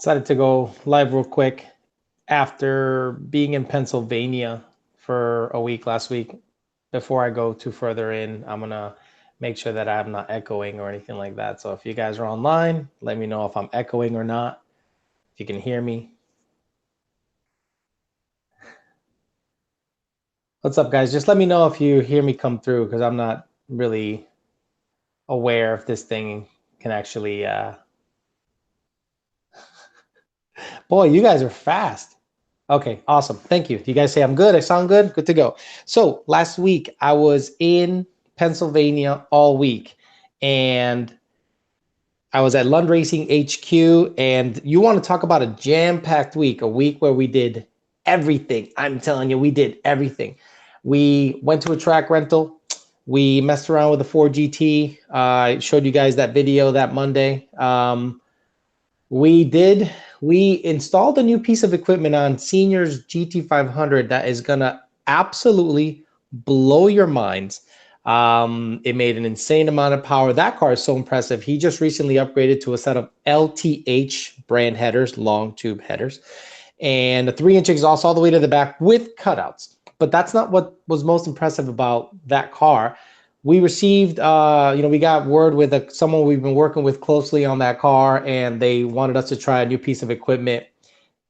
Decided to go live real quick after being in Pennsylvania for a week last week. Before I go too further in, I'm gonna make sure that I'm not echoing or anything like that. So if you guys are online, let me know if I'm echoing or not, if you can hear me. What's up, guys? Just let me know if you hear me come through, because I'm not really aware if this thing can actually Boy, you guys are fast. Okay, awesome. Thank you. You guys say I'm good? I sound good? Good to go. So last week I was in Pennsylvania all week, and I was at Lund Racing HQ. And you want to talk about a jam-packed week, a week where we did everything. I'm telling you, we did everything. We went to a track rental. We messed around with the 4GT. I showed you guys that video that Monday. We installed a new piece of equipment on Senior's GT500 that is gonna absolutely blow your minds. It made an insane amount of power. That car is so impressive. He just recently upgraded to a set of LTH brand headers, long tube headers, and a 3-inch exhaust all the way to the back with cutouts. But that's not what was most impressive about that car. We received, we got word with someone we've been working with closely on that car, and they wanted us to try a new piece of equipment.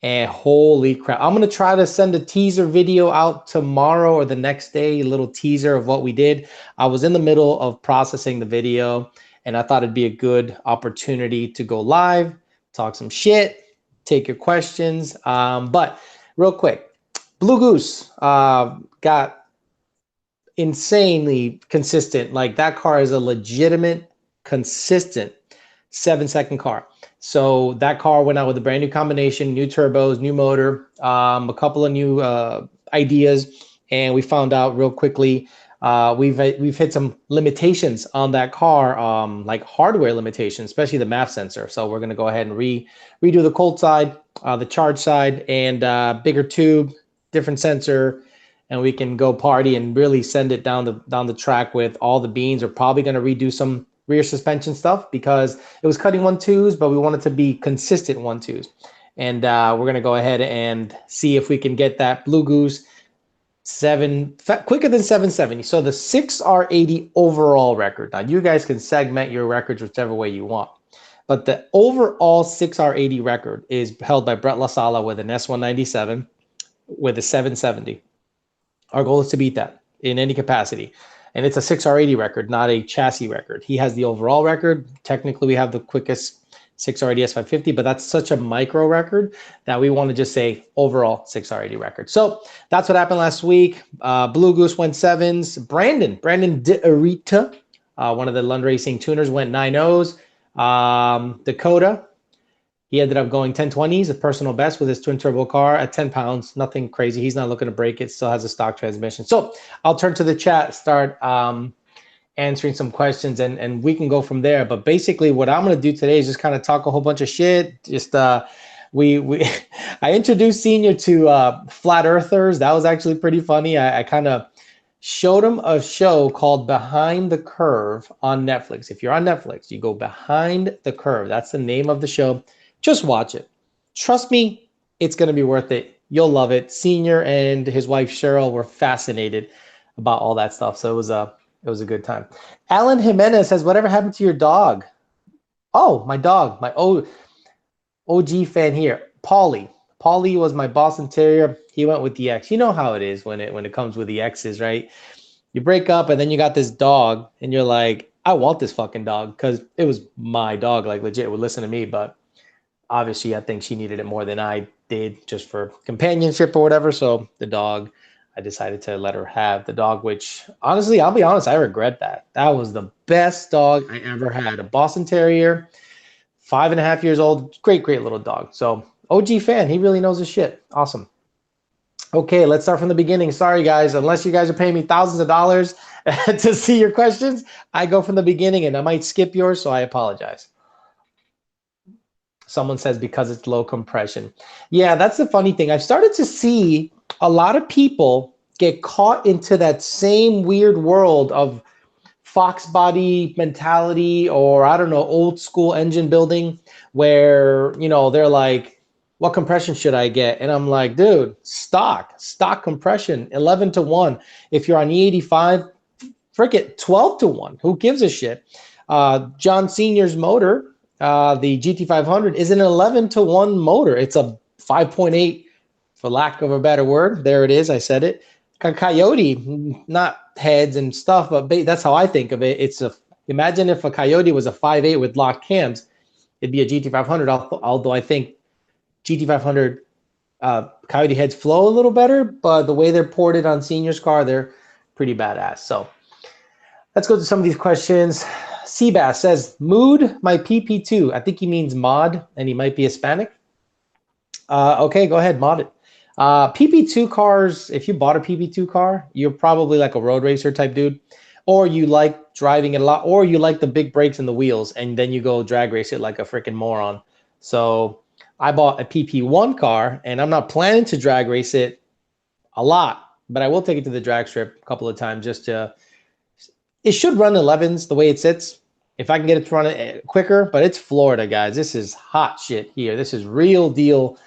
And holy crap, I'm going to try to send a teaser video out tomorrow or the next day, a little teaser of what we did. I was in the middle of processing the video, and I thought it'd be a good opportunity to go live, talk some shit, take your questions. But real quick, Blue Goose got insanely consistent. Like, that car is a legitimate, consistent 7-second car. So that car went out with a brand new combination, new turbos, new motor, a couple of new ideas, and we found out real quickly we've hit some limitations on that car, like hardware limitations, especially the MAF sensor. So we're going to go ahead and redo the cold side, the charge side, and bigger tube, different sensor, and we can go party and really send it down the track with all the beans. We're probably going to redo some rear suspension stuff because it was cutting 1.2s, but we want it to be consistent 1.2s. And we're going to go ahead and see if we can get that Blue Goose quicker than 770. So the 6R80 overall record. Now you guys can segment your records whichever way you want, but the overall 6R80 record is held by Brett LaSala with an S197 with a 770. Our goal is to beat that in any capacity. And it's a 6R80 record, not a chassis record. He has the overall record. Technically, we have the quickest 6R80 S550, but that's such a micro record that we want to just say overall 6R80 record. So that's what happened last week. Blue Goose went 7s. Brandon DeRita, one of the Lund Racing tuners, went 9.0s. Dakota, he ended up going 1020s, a personal best with his twin turbo car at 10 pounds. Nothing crazy. He's not looking to break it. Still has a stock transmission. So I'll turn to the chat, start answering some questions, and we can go from there. But basically what I'm going to do today is just kind of talk a whole bunch of shit. Just I introduced Senior to Flat Earthers. That was actually pretty funny. I kind of showed him a show called Behind the Curve on Netflix. If you're on Netflix, you go Behind the Curve. That's the name of the show. Just watch it. Trust me, it's going to be worth it. You'll love it. Senior and his wife Cheryl were fascinated about all that stuff. So it was a good time. Alan Jimenez says, whatever happened to your dog? Oh, my dog, my OG fan here, Paulie. Paulie was my Boston Terrier. He went with the ex. You know how it is when it comes with the exes, right? You break up and then you got this dog and you're like, I want this fucking dog, because it was my dog, like legit would listen to me, but obviously I think she needed it more than I did, just for companionship or whatever. So the dog, I decided to let her have the dog, which honestly, I'll be honest, I regret that. That was the best dog I ever had. A Boston Terrier, 5.5 years old. Great little dog. So OG fan, he really knows his shit. Awesome. Okay, let's start from the beginning. Sorry guys, unless you guys are paying me thousands of dollars to see your questions, I go from the beginning and I might skip yours, so I apologize. Someone says because it's low compression. Yeah, that's the funny thing. I've started to see a lot of people get caught into that same weird world of Fox body mentality, or I don't know, old school engine building, where, you know, they're like, what compression should I get? And I'm like, dude, stock compression, 11 to 1. If you're on E85, frick it, 12 to 1. Who gives a shit? John Senior's motor, the GT500, is an 11 to 1 motor. It's a 5.8, for lack of a better word. There it is. I said it. Coyote, not heads and stuff, but that's how I think of it. It's a, imagine if a Coyote was a 5.8 with locked cams, it'd be a GT500. Although I think GT500 Coyote heads flow a little better, but the way they're ported on Senior's car, they're pretty badass. So let's go to some of these questions. Seabass says, mood my PP2. I think he means mod, and he might be Hispanic. Okay, go ahead, mod it. PP2 cars, if you bought a PP2 car, you're probably like a road racer type dude, or you like driving it a lot, or you like the big brakes and the wheels, and then you go drag race it like a freaking moron. So I bought a PP1 car, and I'm not planning to drag race it a lot, but I will take it to the drag strip a couple of times just to, it should run 11s the way it sits. If I can get it to run it quicker, but it's Florida, guys. This is hot shit here. This is real deal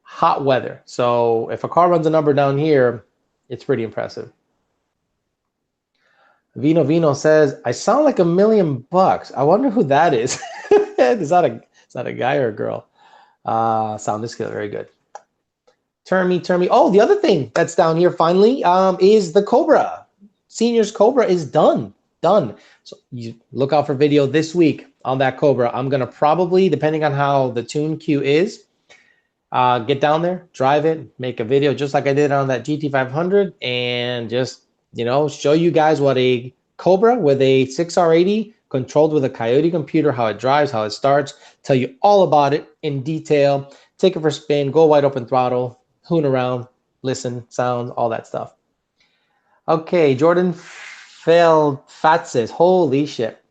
hot weather. So if a car runs a number down here, it's pretty impressive. Vino says, I sound like $1 million. I wonder who that is. Is that a guy or a girl? Sound is good. Very good. Termy. Oh, the other thing that's down here finally is the Cobra. Senior's Cobra is done. So you look out for video this week on that Cobra. I'm going to probably, depending on how the tune queue is, get down there, drive it, make a video just like I did on that GT500, and just, you know, show you guys what a Cobra with a 6R80 controlled with a Coyote computer, how it drives, how it starts, tell you all about it in detail, take it for a spin, go wide open throttle, hoon around, listen, sound, all that stuff. Okay, Jordan Fat says, holy shit.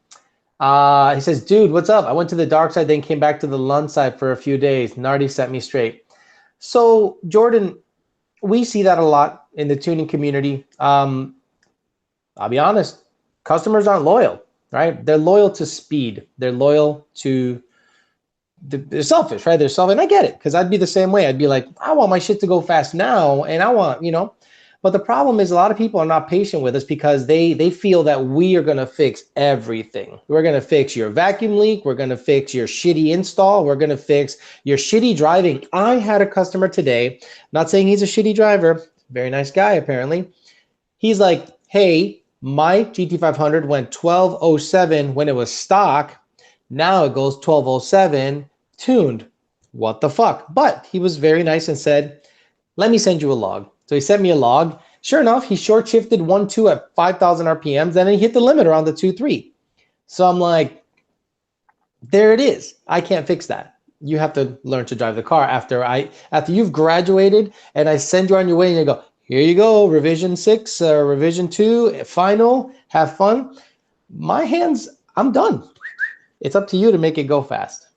He says, dude, what's up? I went to the dark side, then came back to the Lund side for a few days. Nardi set me straight. So, Jordan, we see that a lot in the tuning community. I'll be honest, customers aren't loyal, right? They're loyal to speed. They're loyal to, they're selfish, right? They're selfish, and I get it, because I'd be the same way. I'd be like, I want my shit to go fast now, and I want, you know. But the problem is a lot of people are not patient with us because they feel that we are going to fix everything. We're going to fix your vacuum leak. We're going to fix your shitty install. We're going to fix your shitty driving. I had a customer today, not saying he's a shitty driver, very nice guy apparently. He's like, hey, my GT500 went 1207 when it was stock. Now it goes 1207 tuned. What the fuck? But he was very nice and said, let me send you a log. So he sent me a log. Sure enough, he short shifted 1.2 at 5,000 RPMs, and then he hit the limiter on the 2.3. So I'm like, there it is. I can't fix that. You have to learn to drive the car after you've graduated, and I send you on your way, and you go, here you go, revision 6, revision 2, final, have fun. My hands, I'm done. It's up to you to make it go fast.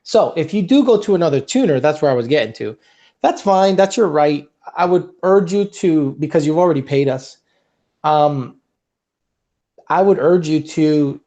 So if you do go to another tuner, that's where I was getting to. That's fine. That's your right. I would urge you to, because you've already paid us, I would urge you to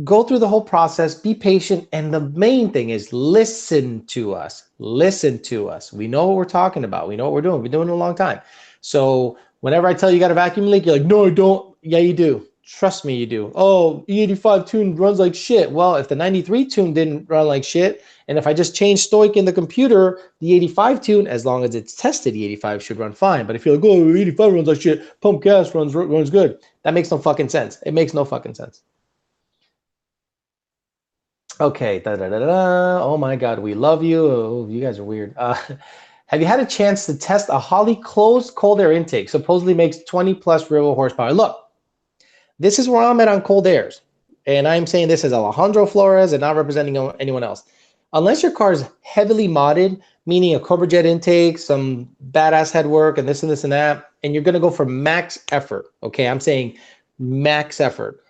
go through the whole process, be patient, and the main thing is listen to us. Listen to us. We know what we're talking about. We know what we're doing. We've been doing it a long time. So whenever I tell you got a vacuum leak, you're like, no, I don't. Yeah, you do. Trust me, you do. Oh, E85 tune runs like shit. Well, if the 93 tune didn't run like shit, and if I just change stoic in the computer, the 85 tune, as long as it's tested, the 85 should run fine. But if you're like, oh, 85 runs like shit, pump gas runs good. That makes no fucking sense. It makes no fucking sense. Okay. Oh my God, we love you. Oh, you guys are weird. Have you had a chance to test a Holley closed cold air intake? Supposedly makes 20 plus real horsepower. Look, this is where I'm at on cold airs. And I'm saying this as Alejandro Flores and not representing anyone else. Unless your car is heavily modded, meaning a Cobra Jet intake, some badass headwork, and this and this and that, and you're going to go for max effort. Okay, I'm saying max effort.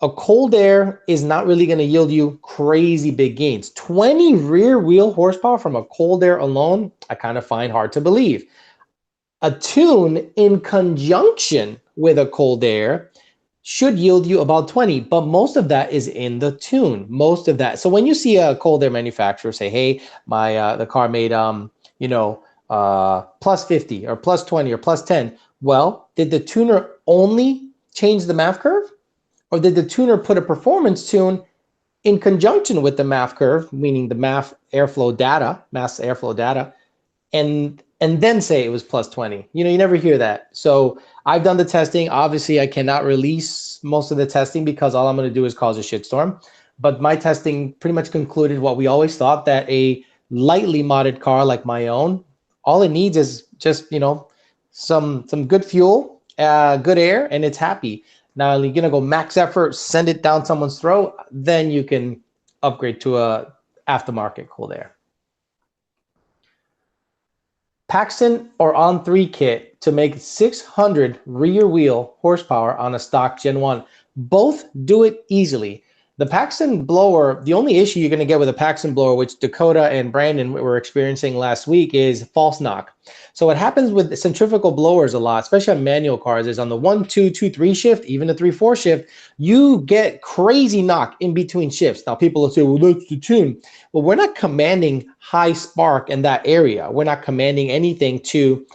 A cold air is not really going to yield you crazy big gains. 20 rear wheel horsepower from a cold air alone, I kind of find hard to believe. A tune in conjunction with a cold air should yield you about 20, but most of that is in the tune, most of that. So when you see a cold air manufacturer say, hey, my the car made plus 50 or plus 20 or plus 10, well, did the tuner only change the MAF curve, or did the tuner put a performance tune in conjunction with the MAF curve, meaning the mass airflow data, and then say it was plus 20? You know, you never hear that. So I've done the testing. Obviously, I cannot release most of the testing because all I'm going to do is cause a shitstorm. But my testing pretty much concluded what we always thought, that a lightly modded car like my own, all it needs is just, you know, some good fuel, good air, and it's happy. Now you're gonna go max effort, send it down someone's throat, then you can upgrade to a aftermarket cold air. Paxton or On3 kit to make 600 rear wheel horsepower on a stock Gen 1. Both do it easily. The Paxton blower, the only issue you're going to get with a Paxton blower, which Dakota and Brandon were experiencing last week, is false knock. So what happens with centrifugal blowers a lot, especially on manual cars, is on the 1, 2, 2, 3 shift, even the 3, 4 shift, you get crazy knock in between shifts. Now people will say, well, that's the tune. Well, we're not commanding high spark in that area. We're not commanding anything to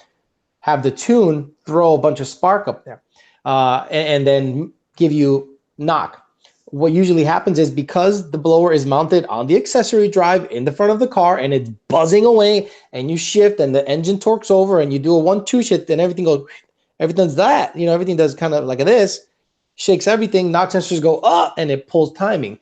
have the tune throw a bunch of spark up there and then give you knock. What usually happens is, because the blower is mounted on the accessory drive in the front of the car and it's buzzing away, and you shift and the engine torques over and you do a 1-2 shift, and everything does that. You know, everything does kind of like this, shakes everything, knock sensors go up, and it pulls timing,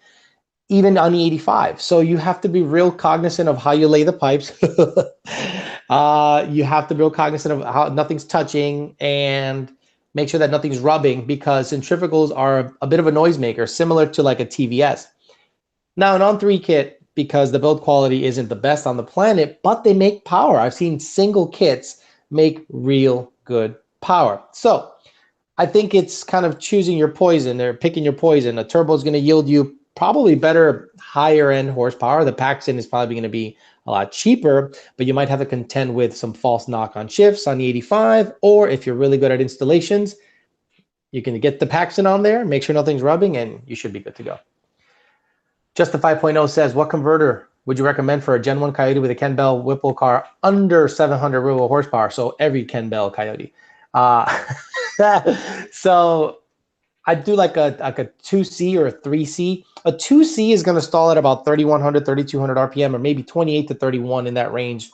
even on the 85. So you have to be real cognizant of how you lay the pipes. You have to be real cognizant of how nothing's touching, and make sure that nothing's rubbing, because centrifugals are a bit of a noisemaker, similar to like a TVS. Now, an On3 kit, because the build quality isn't the best on the planet, but they make power. I've seen single kits make real good power. So I think it's kind of choosing your poison, or picking your poison. A turbo is going to yield you probably better, higher end horsepower. The Paxton is probably going to be a lot cheaper, but you might have to contend with some false knock on shifts on the 85, or if you're really good at installations, you can get the Paxton on there, make sure nothing's rubbing, and you should be good to go. Just the 5.0 says, what converter would you recommend for a Gen 1 Coyote with a Ken Bell Whipple car under 700 rear wheel horsepower? So every Ken Bell Coyote. So I do like a 2C or a 3C. A 2C is going to stall at about 3,100, 3,200 RPM, or maybe 28 to 31 in that range.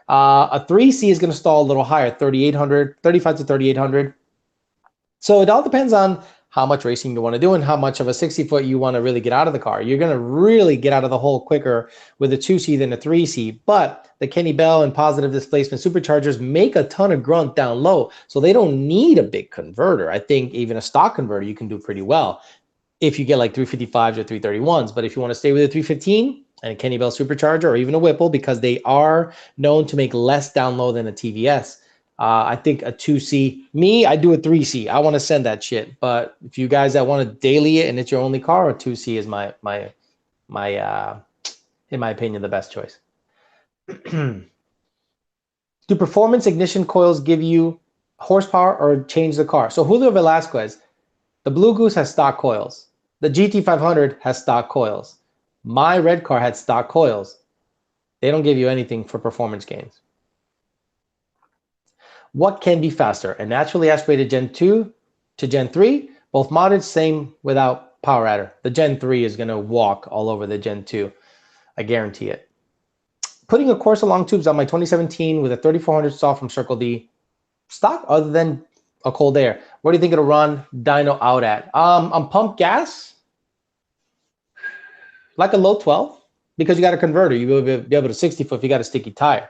A 3C is going to stall a little higher, 3,800, 35 to 3,800. So it all depends on how much racing you want to do and how much of a 60-foot you want to really get out of the car. You're going to really get out of the hole quicker with a 2C than a 3C. But the Kenny Bell and positive displacement superchargers make a ton of grunt down low, so they don't need a big converter. I think even a stock converter you can do pretty well if you get like 355s or 331s. But if you want to stay with a 315 and a Kenny Bell supercharger, or even a Whipple, because they are known to make less down low than a TVS, I think a 2C. I do a 3C. I want to send that shit. But if you guys that want to daily it and it's your only car, a 2C is my in my opinion, the best choice. Do performance ignition coils give you horsepower or change the car? So Julio Velasquez, the Blue Goose has stock coils. The GT500 has stock coils. My red car had stock coils. They don't give you anything for performance gains. What can be faster? A naturally aspirated Gen 2 to Gen 3, both modded, same without power adder. The Gen 3 is going to walk all over the Gen 2. I guarantee it. Putting a Corsa long tubes on my 2017 with a 3400 saw from Circle D, stock other than a cold air. What do you think it'll run dyno out at? On pump gas, like a low 12, because you got a converter. You will be able to 60 foot if you got a sticky tire.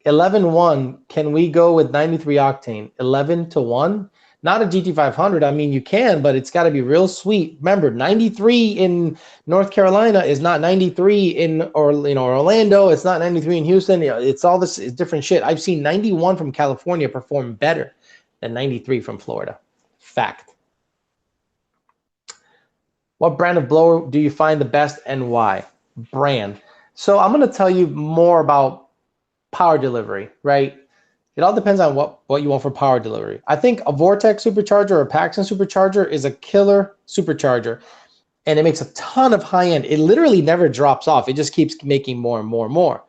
11-1, can we go with 93 octane? 11-1, not a GT500. I mean, you can, but it's got to be real sweet. Remember, 93 in North Carolina is not 93 in Orlando. It's not 93 in Houston. It's all this different shit. I've seen 91 from California perform better than 93 from Florida. Fact. What brand of blower do you find the best and why? Brand. So I'm going to tell you more about power delivery, right? It all depends on what you want for power delivery. I think a Vortex supercharger or a Paxton supercharger is a killer supercharger, and it makes a ton of high end. It literally never drops off. It just keeps making more and more and more.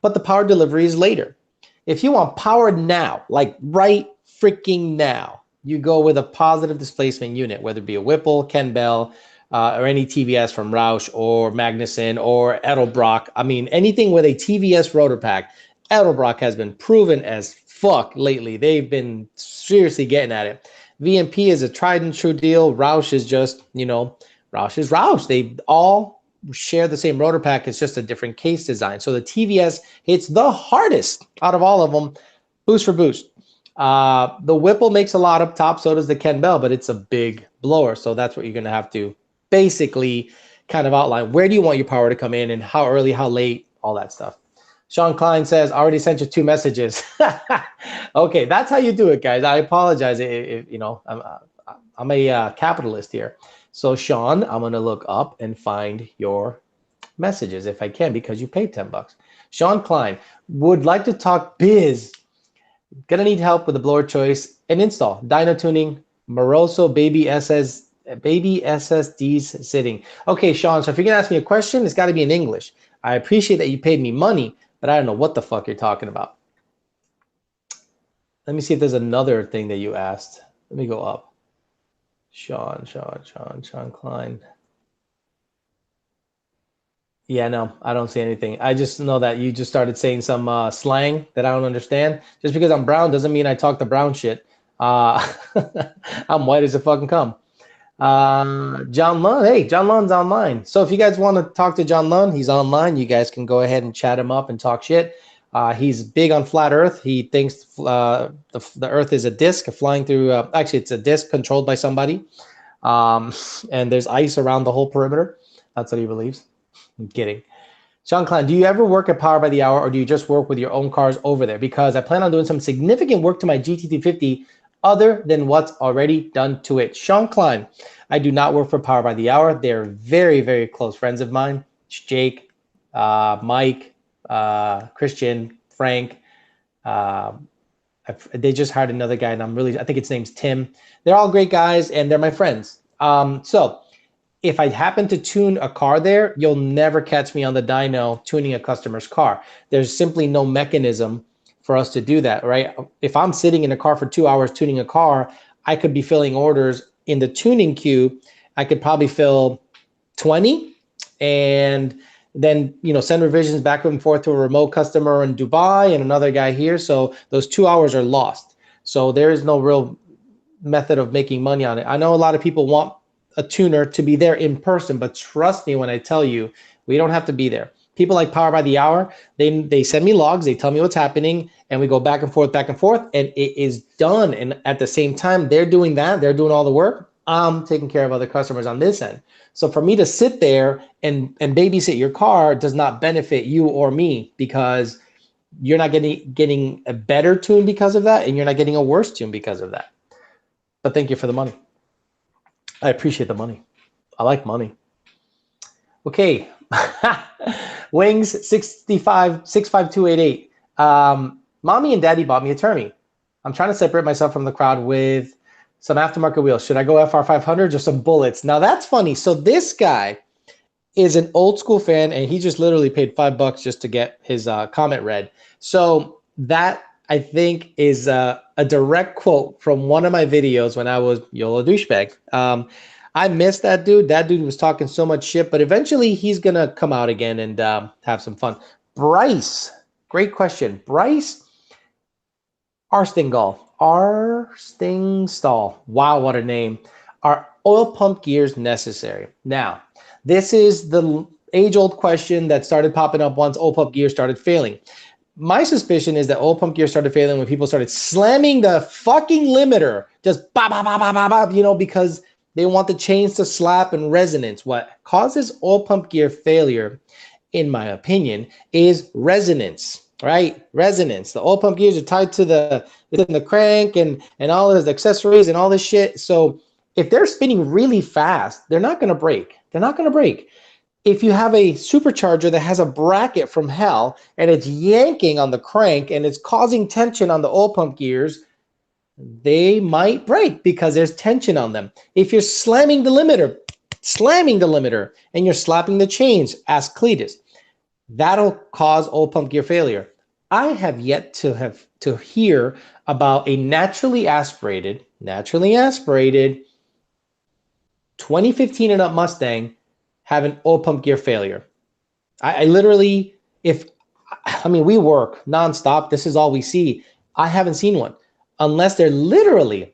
But the power delivery is later. If you want power now, like right freaking now, you go with a positive displacement unit, whether it be a Whipple, Ken Bell, or any TVS from Roush or Magnuson or Edelbrock. I mean, anything with a TVS rotor pack. Edelbrock has been proven as fuck lately. They've been seriously getting at it. VMP is a tried and true deal. Roush is just, you know, Roush is Roush. They all share the same rotor pack. It's just a different case design. So the TVS hits the hardest out of all of them, boost for boost. The Whipple makes a lot of top, so does the Ken Bell, but it's a big blower. So that's what you're going to have to basically kind of outline. Where do you want your power to come in and how early, how late, all that stuff. Sean Klein says, I already sent you 2 messages. Okay, that's how you do it, guys. I apologize. If, you know, I'm a capitalist here. So Sean, I'm going to look up and find your messages if I can, because you paid $10. Sean Klein would like to talk biz. Gonna need help with the blower choice and install. Dyno tuning, Moroso baby SSDs sitting. Okay, Sean, so if you're gonna ask me a question, it's gotta be in English. I appreciate that you paid me money, but I don't know what the fuck you're talking about. Let me see if there's another thing that you asked. Let me go up. Sean Klein. Yeah, no, I don't see anything. I just know that you just started saying some slang that I don't understand. Just because I'm brown doesn't mean I talk the brown shit. I'm white as a fucking cum. John Lund, hey, John Lund's online. So if you guys want to talk to John Lund, he's online. You guys can go ahead and chat him up and talk shit. He's big on flat Earth. He thinks the Earth is a disc flying through. Actually, it's a disc controlled by somebody, and there's ice around the whole perimeter. That's what he believes. I'm kidding. Sean Klein, do you ever work at Power by the Hour, or do you just work with your own cars over there? Because I plan on doing some significant work to my GT350 other than what's already done to it. Sean Klein, I do not work for Power by the Hour. They're very, very close friends of mine. It's Jake, Mike, Christian, Frank. They just hired another guy, and I think his name's Tim. They're all great guys, and they're my friends. So if I happen to tune a car there, you'll never catch me on the dyno tuning a customer's car. There's simply no mechanism for us to do that, right? If I'm sitting in a car for 2 hours tuning a car, I could be filling orders in the tuning queue. I could probably fill 20 and then, you know, send revisions back and forth to a remote customer in Dubai and another guy here. So those 2 hours are lost. So there is no real method of making money on it. I know a lot of people want a tuner to be there in person, but trust me when I tell you, we don't have to be there. People like Power by the Hour, they send me logs, they tell me what's happening, and we go back and forth, and it is done. And at the same time, they're doing that, they're doing all the work. I'm taking care of other customers on this end. So for me to sit there and babysit your car does not benefit you or me, because you're not getting a better tune because of that, and you're not getting a worse tune because of that. But thank you for the money. I appreciate the money. I like money. Okay. Wings 65288. Mommy and daddy bought me a Termi. I'm trying to separate myself from the crowd with some aftermarket wheels. Should I go FR500s or some bullets? Now that's funny. So this guy is an old school fan, and he just literally paid $5 just to get his comment read. So that, I think, is a direct quote from one of my videos when I was YOLO douchebag. I missed that dude. That dude was talking so much shit, but eventually he's going to come out again and have some fun. Bryce, great question. Bryce Arstingall. Wow, what a name. Are oil pump gears necessary? Now, this is the age-old question that started popping up once oil pump gears started failing. My suspicion is that oil pump gear started failing when people started slamming the fucking limiter, just bop, bop, bop, bop, bop, bop, you know, because they want the chains to slap and resonance. What causes oil pump gear failure, in my opinion, is resonance, right? Resonance. The oil pump gears are tied to the crank and all of the accessories and all this shit. So if they're spinning really fast, they're not going to break. They're not going to break. if you have a supercharger that has a bracket from hell and it's yanking on the crank and it's causing tension on the oil pump gears, they might break because there's tension on them. If you're slamming the limiter, and you're slapping the chains, ask Cletus, that'll cause oil pump gear failure. I have yet to hear about a naturally aspirated 2015 and up Mustang having oil pump gear failure. I literally, we work nonstop. This is all we see. I haven't seen one unless they're literally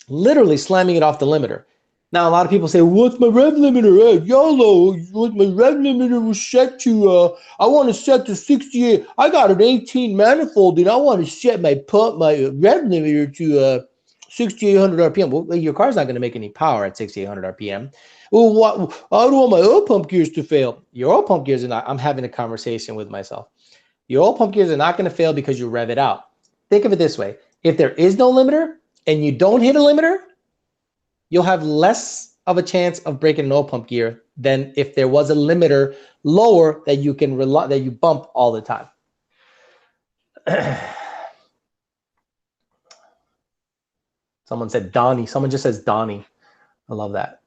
slamming it off the limiter. Now, a lot of people say, what's my rev limiter at? YOLO, what's my rev limiter was set to, I want to set to 68. I got an 18 manifold and I want to set my rev limiter to 6,800 RPM. Well, your car's not going to make any power at 6,800 RPM. Well, I don't want my oil pump gears to fail. Your oil pump gears are not, I'm having a conversation with myself. Your oil pump gears are not going to fail because you rev it out. Think of it this way. If there is no limiter and you don't hit a limiter, you'll have less of a chance of breaking an oil pump gear than if there was a limiter lower that you can that you bump all the time. Someone said Donnie. Someone just says Donnie. I love that.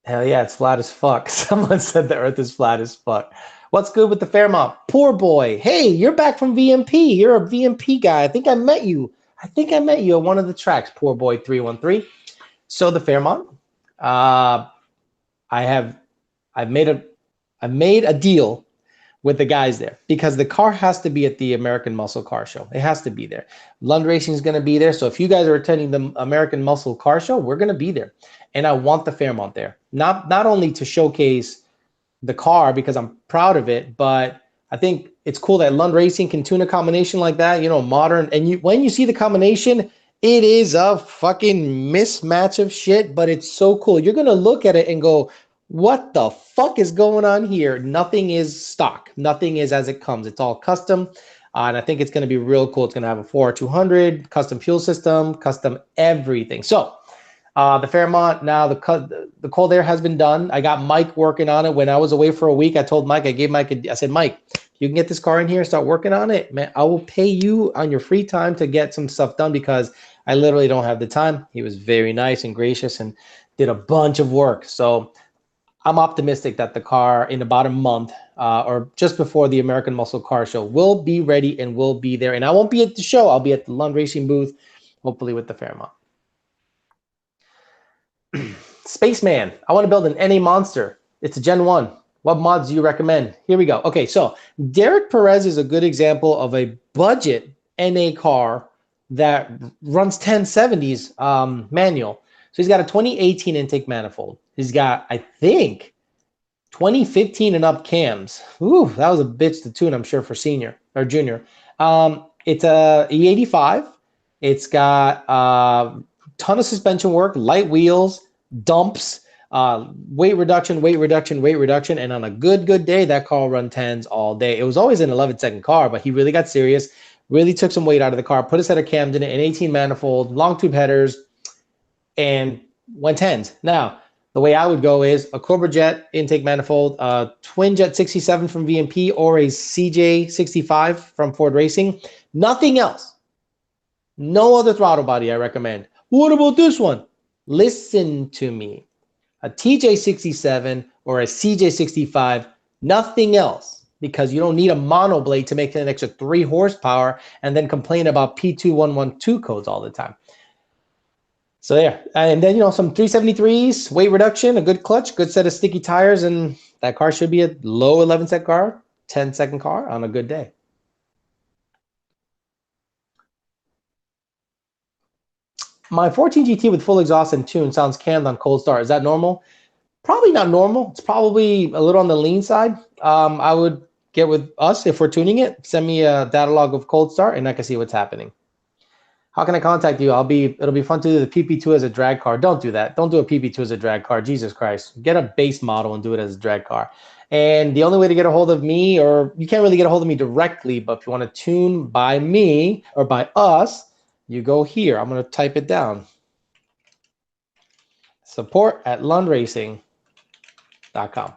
Hell yeah, it's flat as fuck. Someone said the earth is flat as fuck. What's good with the Fairmont? Poor boy. Hey, you're back from VMP. You're a VMP guy. I think I met you at one of the tracks, Poor Boy 313. So the Fairmont, I've made a deal with the guys there because the car has to be at the American Muscle Car Show. It has to be there. Lund Racing is going to be there. So if you guys are attending the American Muscle Car Show, we're going to be there. And I want the Fairmont there. Not only to showcase the car because I'm proud of it, but I think it's cool that Lund Racing can tune a combination like that, modern. And when you see the combination, it is a fucking mismatch of shit, but it's so cool. You're going to look at it and go, what the fuck is going on here? Nothing is stock. Nothing is as it comes. It's all custom. And I think it's going to be real cool. It's going to have a 4R200, custom fuel system, custom everything. So the Fairmont, now the cold air has been done. I got Mike working on it. When I was away for a week, I told Mike, I said, Mike, you can get this car in here and start working on it, man. I will pay you on your free time to get some stuff done because I literally don't have the time. He was very nice and gracious and did a bunch of work. So I'm optimistic that the car in about a month or just before the American Muscle Car Show will be ready and will be there. And I won't be at the show. I'll be at the Lund Racing booth, hopefully with the Fairmont. Spaceman, I want to build an NA Monster. It's a Gen 1. What mods do you recommend? Here we go. Okay, so Derek Perez is a good example of a budget NA car that runs 1070s manual. So he's got a 2018 intake manifold. He's got, I think, 2015 and up cams. Ooh, that was a bitch to tune, I'm sure, for senior or junior. It's a E85. It's got a ton of suspension work, light wheels, dumps, weight reduction, and on a good day, that car will run 10s all day. It was always an 11-second car, but he really got serious, really took some weight out of the car, put a set of cams in it, an 18 manifold, long tube headers, and went 10s. Now, the way I would go is a Cobra Jet intake manifold, a Twin Jet 67 from VMP, or a CJ 65 from Ford Racing. Nothing else. No other throttle body I recommend. What about this one? Listen to me. A TJ 67 or a CJ 65, nothing else, because you don't need a mono blade to make an extra 3 horsepower and then complain about P2112 codes all the time. So there, and then some 373s, weight reduction, a good clutch, good set of sticky tires, and that car should be a low 11-second car, 10-second car on a good day. My 14 GT with full exhaust and tune sounds cammed on cold start. Is that normal? Probably not normal. It's probably a little on the lean side. I would get with us if we're tuning it. Send me a data log of cold start, and I can see what's happening. How can I contact you? It'll be fun to do the PP2 as a drag car. Don't do that. Don't do a PP2 as a drag car. Jesus Christ. Get a base model and do it as a drag car. And the only way to get a hold of me, or you can't really get a hold of me directly, but if you want to tune by me or by us, you go here. I'm going to type it down. support@lundracing.com.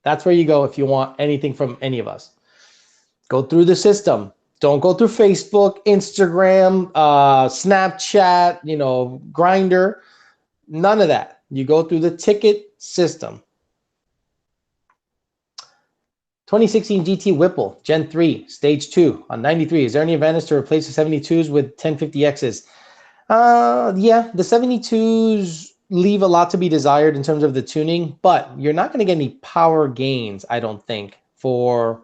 That's where you go if you want anything from any of us. Go through the system. Don't go through Facebook, Instagram, Snapchat, you know, Grinder. None of that. You go through the ticket system. 2016 GT Whipple, Gen 3, Stage 2 on 93. Is there any advantage to replace the 72s with 1050Xs? Yeah, the 72s leave a lot to be desired in terms of the tuning, but you're not going to get any power gains, I don't think, for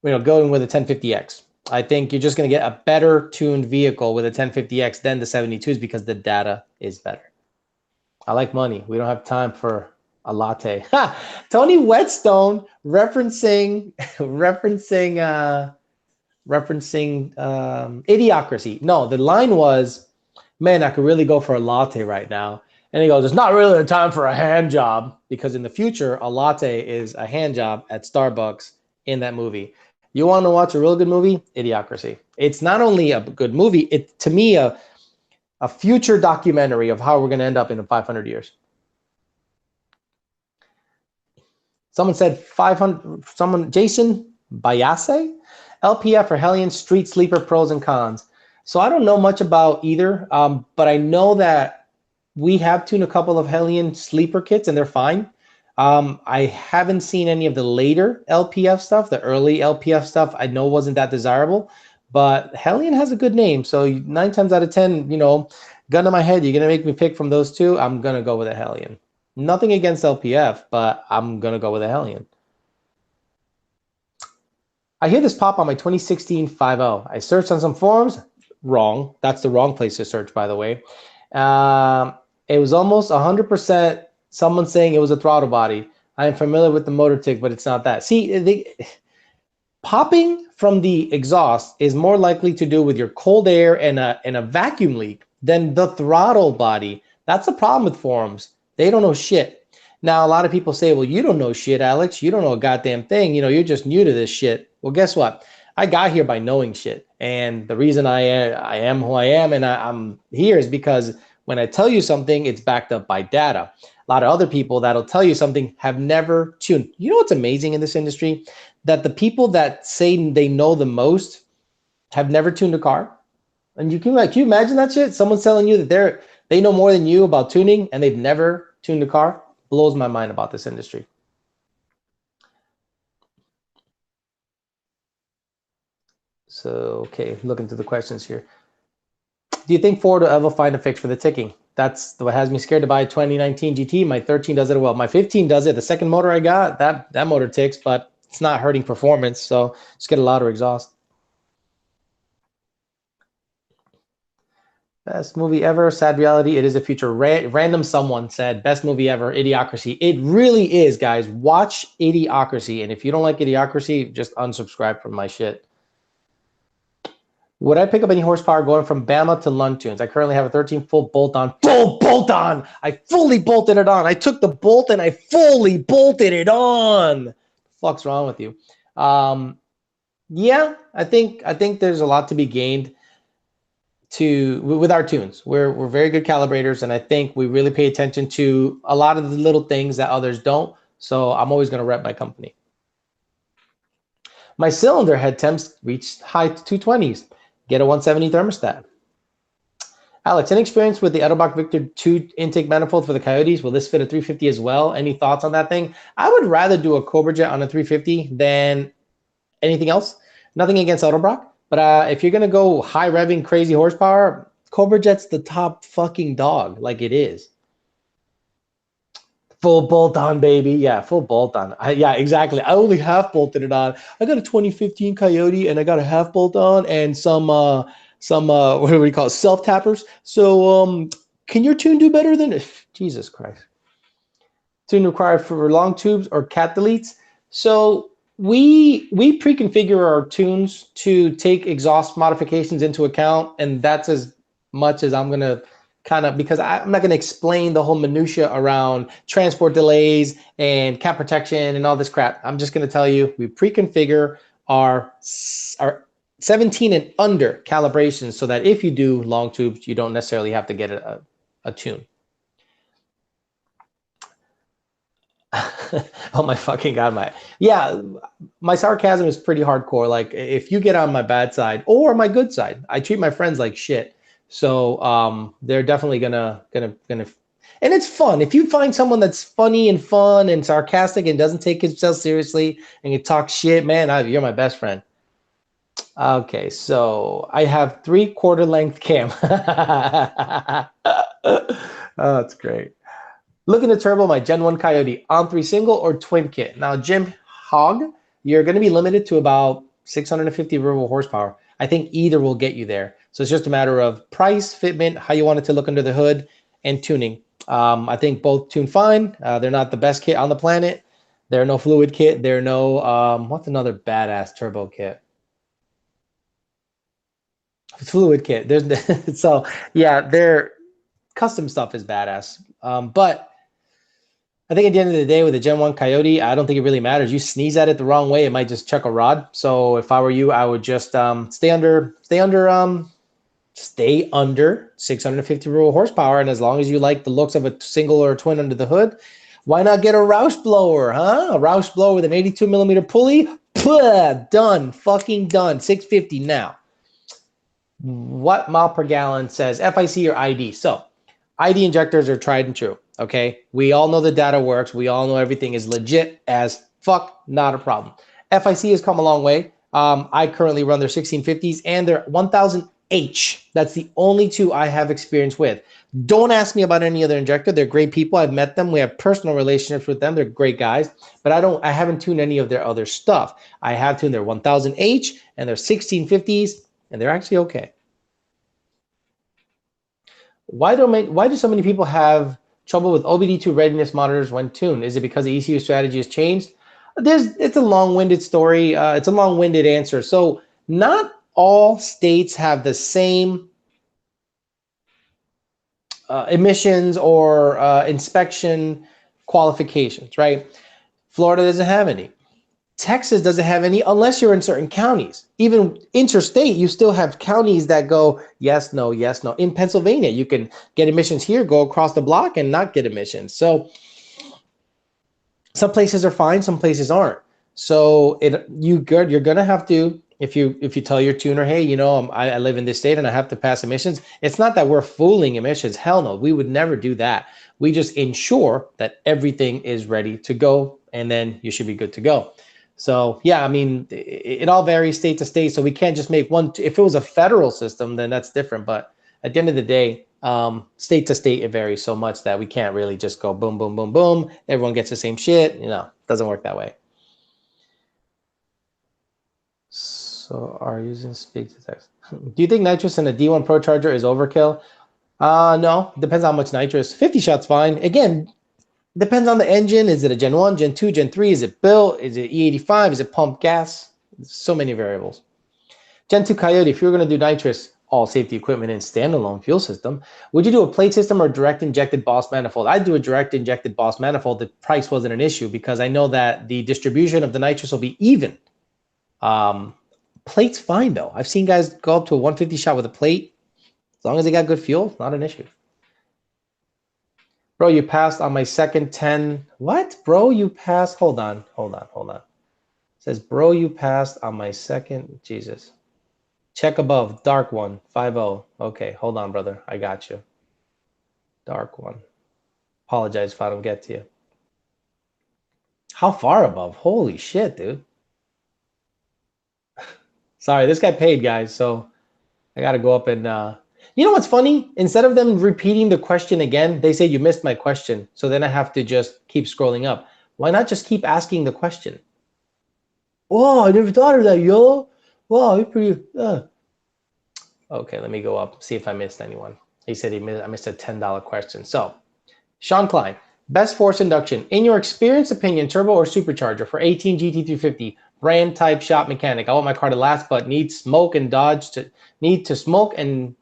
going with a 1050X. I think you're just going to get a better tuned vehicle with a 1050X than the 72s because the data is better. I like money. We don't have time for a latte. Ha! Tony Whetstone referencing Idiocracy. No, the line was, man, I could really go for a latte right now. And he goes, it's not really the time for a hand job, because in the future, a latte is a hand job at Starbucks in that movie. You want to watch a real good movie? Idiocracy. It's not only a good movie, it's to me a future documentary of how we're going to end up in 500 years. Someone said 500, Jason Bayase, LPF or Hellion Street Sleeper pros and cons. So I don't know much about either, but I know that we have tuned a couple of Hellion Sleeper kits and they're fine. I haven't seen any of the later LPF stuff. The early LPF stuff I know wasn't that desirable, but Hellion has a good name. So 9 times out of 10, gun to my head, you're going to make me pick from those two. I'm going to go with a Hellion. Nothing against LPF, but I'm going to go with a Hellion. I hear this pop on my 2016 5.0. I searched on some forums. Wrong. That's the wrong place to search, by the way. It was almost 100% someone saying it was a throttle body. I am familiar with the motor tick, but it's not that. See, popping from the exhaust is more likely to do with your cold air and a vacuum leak than the throttle body. That's the problem with forums. They don't know shit. Now, a lot of people say, well, you don't know shit, Alex. You don't know a goddamn thing. You're just new to this shit. Well, guess what? I got here by knowing shit. And the reason I am who I am and I'm here is because when I tell you something, it's backed up by data. A lot of other people that'll tell you something have never tuned. You know what's amazing in this industry? That the people that say they know the most have never tuned a car. And can you imagine that shit? Someone's telling you that they know more than you about tuning and they've never tuned a car. Blows my mind about this industry. So, okay, looking through the questions here. Do you think Ford will ever find a fix for the ticking? That's what has me scared to buy a 2019 GT. My 13 does it well. My 15 does it. The second motor I got, that motor ticks, but it's not hurting performance. So just get a louder exhaust. Best movie ever, sad reality, it is a future. Random someone said, best movie ever, Idiocracy. It really is, guys. Watch Idiocracy. And if you don't like Idiocracy, just unsubscribe from my shit. Would I pick up any horsepower going from Bama to Lund tunes? I currently have a 13 full bolt-on. Full bolt-on! I fully bolted it on. I took the bolt and I fully bolted it on. What the fuck's wrong with you? Yeah, I think there's a lot to be gained with our tunes. We're very good calibrators, and I think we really pay attention to a lot of the little things that others don't. So I'm always going to rep my company. My cylinder head temps reached high 220s. Get a 170 thermostat. Alex, any experience with the Edelbach Victor 2 intake manifold for the Coyotes? Will this fit a 350 as well? Any thoughts on that thing? I would rather do a Cobra Jet on a 350 than anything else. Nothing against Edelbach, but if you're going to go high revving, crazy horsepower, Cobra Jet's the top fucking dog, like it is. Full bolt on, baby. Yeah, full bolt on. Yeah, exactly. I only half bolted it on. I got a 2015 Coyote and I got a half bolt on and some what do we call it? Self tappers. So can your tune do better than Jesus Christ? Tune required for long tubes or cat deletes. So we pre-configure our tunes to take exhaust modifications into account, and that's as much as I'm gonna because I'm not going to explain the whole minutia around transport delays and cat protection and all this crap. I'm just going to tell you we pre-configure our 17 and under calibrations so that if you do long tubes, you don't necessarily have to get a tune. Oh my fucking God, yeah, my sarcasm is pretty hardcore. Like if you get on my bad side or my good side, I treat my friends like shit. So they're definitely gonna and it's fun. If you find someone that's funny and fun and sarcastic and doesn't take himself seriously and you talk shit, man, you're my best friend. Okay, so I have 3/4 length cam. Oh, that's great. Looking to turbo my Gen 1 Coyote on 3 single or twin kit. Now, Jim Hog, you're going to be limited to about 650 rural horsepower. I think either will get you there. So it's just a matter of price, fitment, how you want it to look under the hood, and tuning. I think both tune fine. They're not the best kit on the planet. They're no fluid kit. They're no, what's another badass turbo kit? Fluid kit. There's so yeah, their custom stuff is badass. But I think at the end of the day with the Gen 1 Coyote, I don't think it really matters. You sneeze at it the wrong way, it might just chuck a rod. So if I were you, I would just stay under 650 rural horsepower. And as long as you like the looks of a single or a twin under the hood, why not get a Roush blower, huh? A Roush blower with an 82 millimeter pulley. Puh, done, fucking done. 650 now. What mile per gallon says FIC or ID? So ID injectors are tried and true. Okay, we all know the data works. We all know everything is legit as fuck, not a problem. FIC has come a long way. I currently run their 1650s and their 1000H. That's the only two I have experience with. Don't ask me about any other injector. They're great people. I've met them. We have personal relationships with them. They're great guys, but I haven't tuned any of their other stuff. I have tuned their 1000H and their 1650s, and they're actually okay. Why do so many people have trouble with OBDII readiness monitors when tuned? Is it because the ECU strategy has changed? It's a long-winded story. It's a long-winded answer. So not all states have the same emissions or inspection qualifications, right? Florida doesn't have any. Texas doesn't have any unless you're in certain counties. Even interstate, you still have counties that go yes, no, yes, no. In Pennsylvania, you can get emissions here, go across the block and not get emissions. So some places are fine, some places aren't. So you're gonna have to, if you tell your tuner, hey, you know, I live in this state and I have to pass emissions. It's not that we're fooling emissions. Hell no, we would never do that. We just ensure that everything is ready to go, and then you should be good to go. So yeah, I mean, it all varies state to state. So we can't just make one. If it was a federal system, then that's different. But at the end of the day, state to state, it varies so much that we can't really just go boom, boom, boom, boom. Everyone gets the same shit. You know, it doesn't work that way. So are using speak to text. Do you think nitrous in a D1 Pro Charger is overkill? No, depends on how much nitrous. 50 shots fine. Again, depends on the engine. Is it a Gen 1, Gen 2, Gen 3? Is it built? Is it E85? Is it pump gas? So many variables. Gen 2 Coyote, if you were going to do nitrous, all safety equipment and standalone fuel system, would you do a plate system or direct injected Boss manifold? I'd do a direct injected Boss manifold. The price wasn't an issue because I know that the distribution of the nitrous will be even. Plate's fine though. I've seen guys go up to a 150 shot with a plate. As long as they got good fuel, not an issue. Bro, you passed on my second 10. What? Bro, you passed. Hold on. It says, bro, you passed on my second. Jesus. Check above. Dark one. 5-0. Okay, hold on, brother. I got you. Dark one. Apologize if I don't get to you. How far above? Holy shit, dude. Sorry, this guy paid, guys, so I got to go up and... You know what's funny? Instead of them repeating the question again, they say you missed my question. So then I have to just keep scrolling up. Why not just keep asking the question? Oh, I never thought of that, yo. Wow, you're pretty... Okay, let me go up, see if I missed anyone. He said I missed a $10 question. So, Sean Klein, best force induction. In your experience opinion, turbo or supercharger for 18 GT350, brand type shop mechanic. I want my car to last, but need smoke and dodge to... Need to smoke and...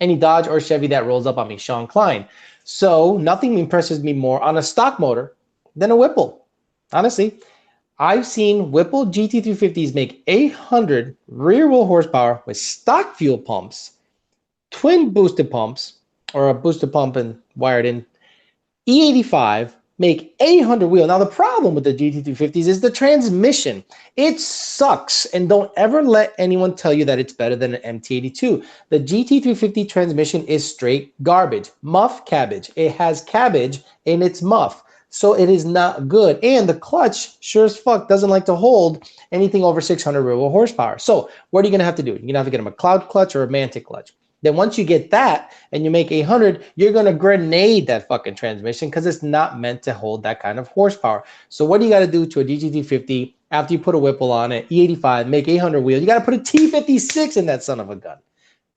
Any Dodge or Chevy that rolls up on me, Sean Klein. So nothing impresses me more on a stock motor than a Whipple. Honestly, I've seen Whipple GT350s make 800 rear wheel horsepower with stock fuel pumps, twin boosted pumps, or a boosted pump and wired in, E85, make 800 wheel. Now, the problem with the GT350s is the transmission. It sucks, and don't ever let anyone tell you that it's better than an MT82. The GT350 transmission is straight garbage, muff cabbage. It has cabbage in its muff, so it is not good. And the clutch sure as fuck doesn't like to hold anything over 600 real horsepower. So what are you gonna have to do? You're gonna have to get them a cloud clutch or a mantic clutch. Then once you get that and you make 800, you're going to grenade that fucking transmission because it's not meant to hold that kind of horsepower. So what do you got to do to a GT350 after you put a Whipple on it, E85, make 800 wheels? You got to put a T56 in that son of a gun.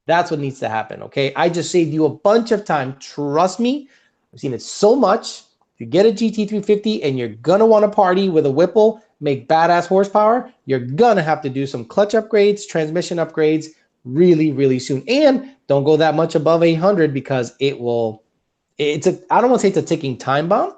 That's what needs to happen, okay? I just saved you a bunch of time. Trust me. I've seen it so much. If you get a GT350 and you're going to want to party with a Whipple, make badass horsepower, you're going to have to do some clutch upgrades, transmission upgrades, really, really soon. And don't go that much above 800 because I don't want to say it's a ticking time bomb,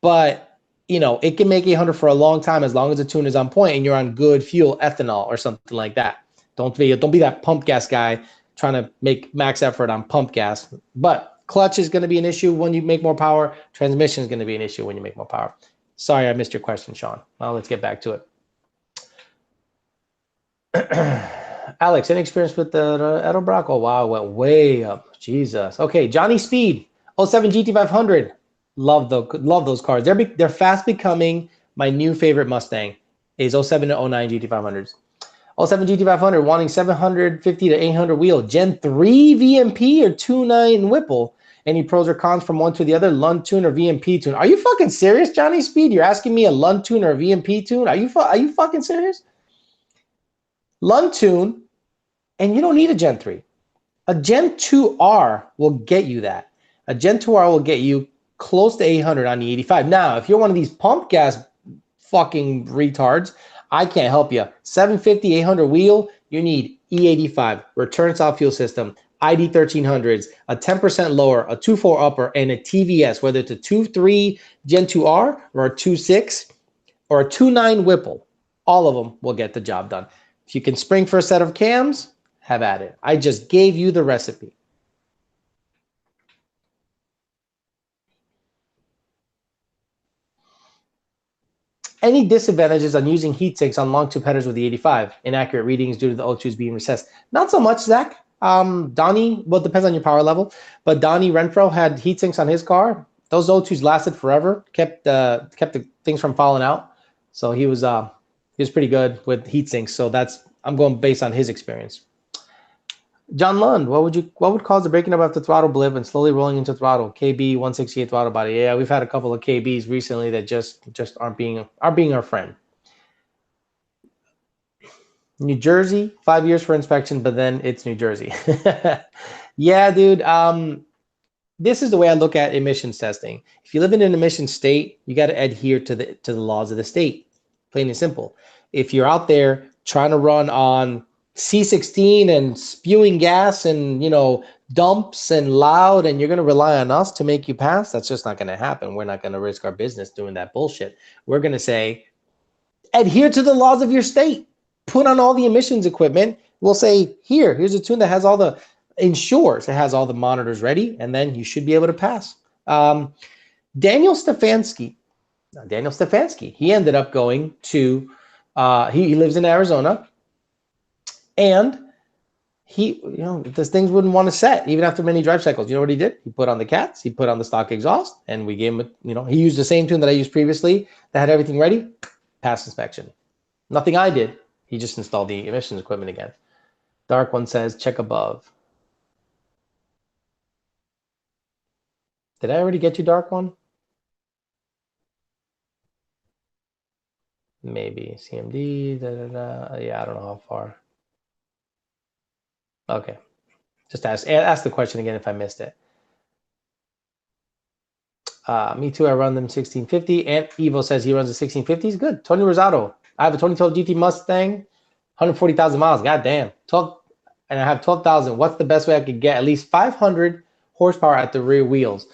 but you know, it can make 800 for a long time as long as the tune is on point and you're on good fuel, ethanol or something like that. Don't be that pump gas guy trying to make max effort on pump gas. But clutch is going to be an issue when you make more power. Transmission is going to be an issue when you make more power. Sorry, I missed your question, Sean. Well, let's get back to it. Alex, any experience with the Edelbrock? Oh, wow, it went way up. Jesus. Okay, Johnny Speed, 07 GT500. Love those cars. They're fast becoming my new favorite Mustang. Is 07 to 09 GT500s. 07 GT500 wanting 750 to 800 wheel. Gen 3 VMP or 2.9 Whipple. Any pros or cons from one to the other? Lund tune or VMP tune? Are you fucking serious, Johnny Speed? You're asking me a Lund tune or a VMP tune? Are you fucking serious? Lund tune, and you don't need a Gen 3. A Gen 2R will get you that. A Gen 2R will get you close to 800 on the 85. Now, if you're one of these pump gas fucking retards, I can't help you. 750, 800 wheel, you need E85, return solid fuel system, ID 1300s, a 10% lower, a 2.4 upper, and a TVS, whether it's a 2.3 Gen 2R or a 2.6 or a 2.9 Whipple. All of them will get the job done. If you can spring for a set of cams, have at it. I just gave you the recipe. Any disadvantages on using heat sinks on long tube headers with the 85? Inaccurate readings due to the O2s being recessed. Not so much, Zach. Donnie, well, it depends on your power level, but Donnie Renfro had heat sinks on his car. Those O2s lasted forever, kept the things from falling out. So he was pretty good with heat sinks. So I'm going based on his experience. John Lund, what would cause the breaking up after throttle blip and slowly rolling into throttle? KB 168 throttle body. Yeah, we've had a couple of KBs recently that just aren't being our friend. New Jersey, 5 years for inspection, but then it's New Jersey. Yeah, dude. This is the way I look at emissions testing. If you live in an emission state, you got to adhere to the laws of the state. Plain and simple. If you're out there trying to run on C16 and spewing gas and, you know, dumps and loud, and you're going to rely on us to make you pass, that's just not going to happen. We're not going to risk our business doing that bullshit. We're going to say, adhere to the laws of your state. Put on all the emissions equipment. We'll say, here's a tune that has all the ensures it has all the monitors ready, and then you should be able to pass. Daniel Stefanski, he ended up going to, he lives in Arizona. And those things wouldn't want to set even after many drive cycles. You know what he did? He put on the cats, he put on the stock exhaust, and we gave him, he used the same tune that I used previously that had everything ready, passed inspection. Nothing I did. He just installed the emissions equipment again. Dark One says, check above. Did I already get you, Dark One? Maybe. CMD, yeah, I don't know how far. Okay. Just ask the question again if I missed it. Me too. I run them 1650. And Evo says he runs the 1650s. Good. Tony Rosado. I have a 2012 GT Mustang, 140,000 miles. God damn. 12, and I have 12,000. What's the best way I could get at least 500 horsepower at the rear wheels?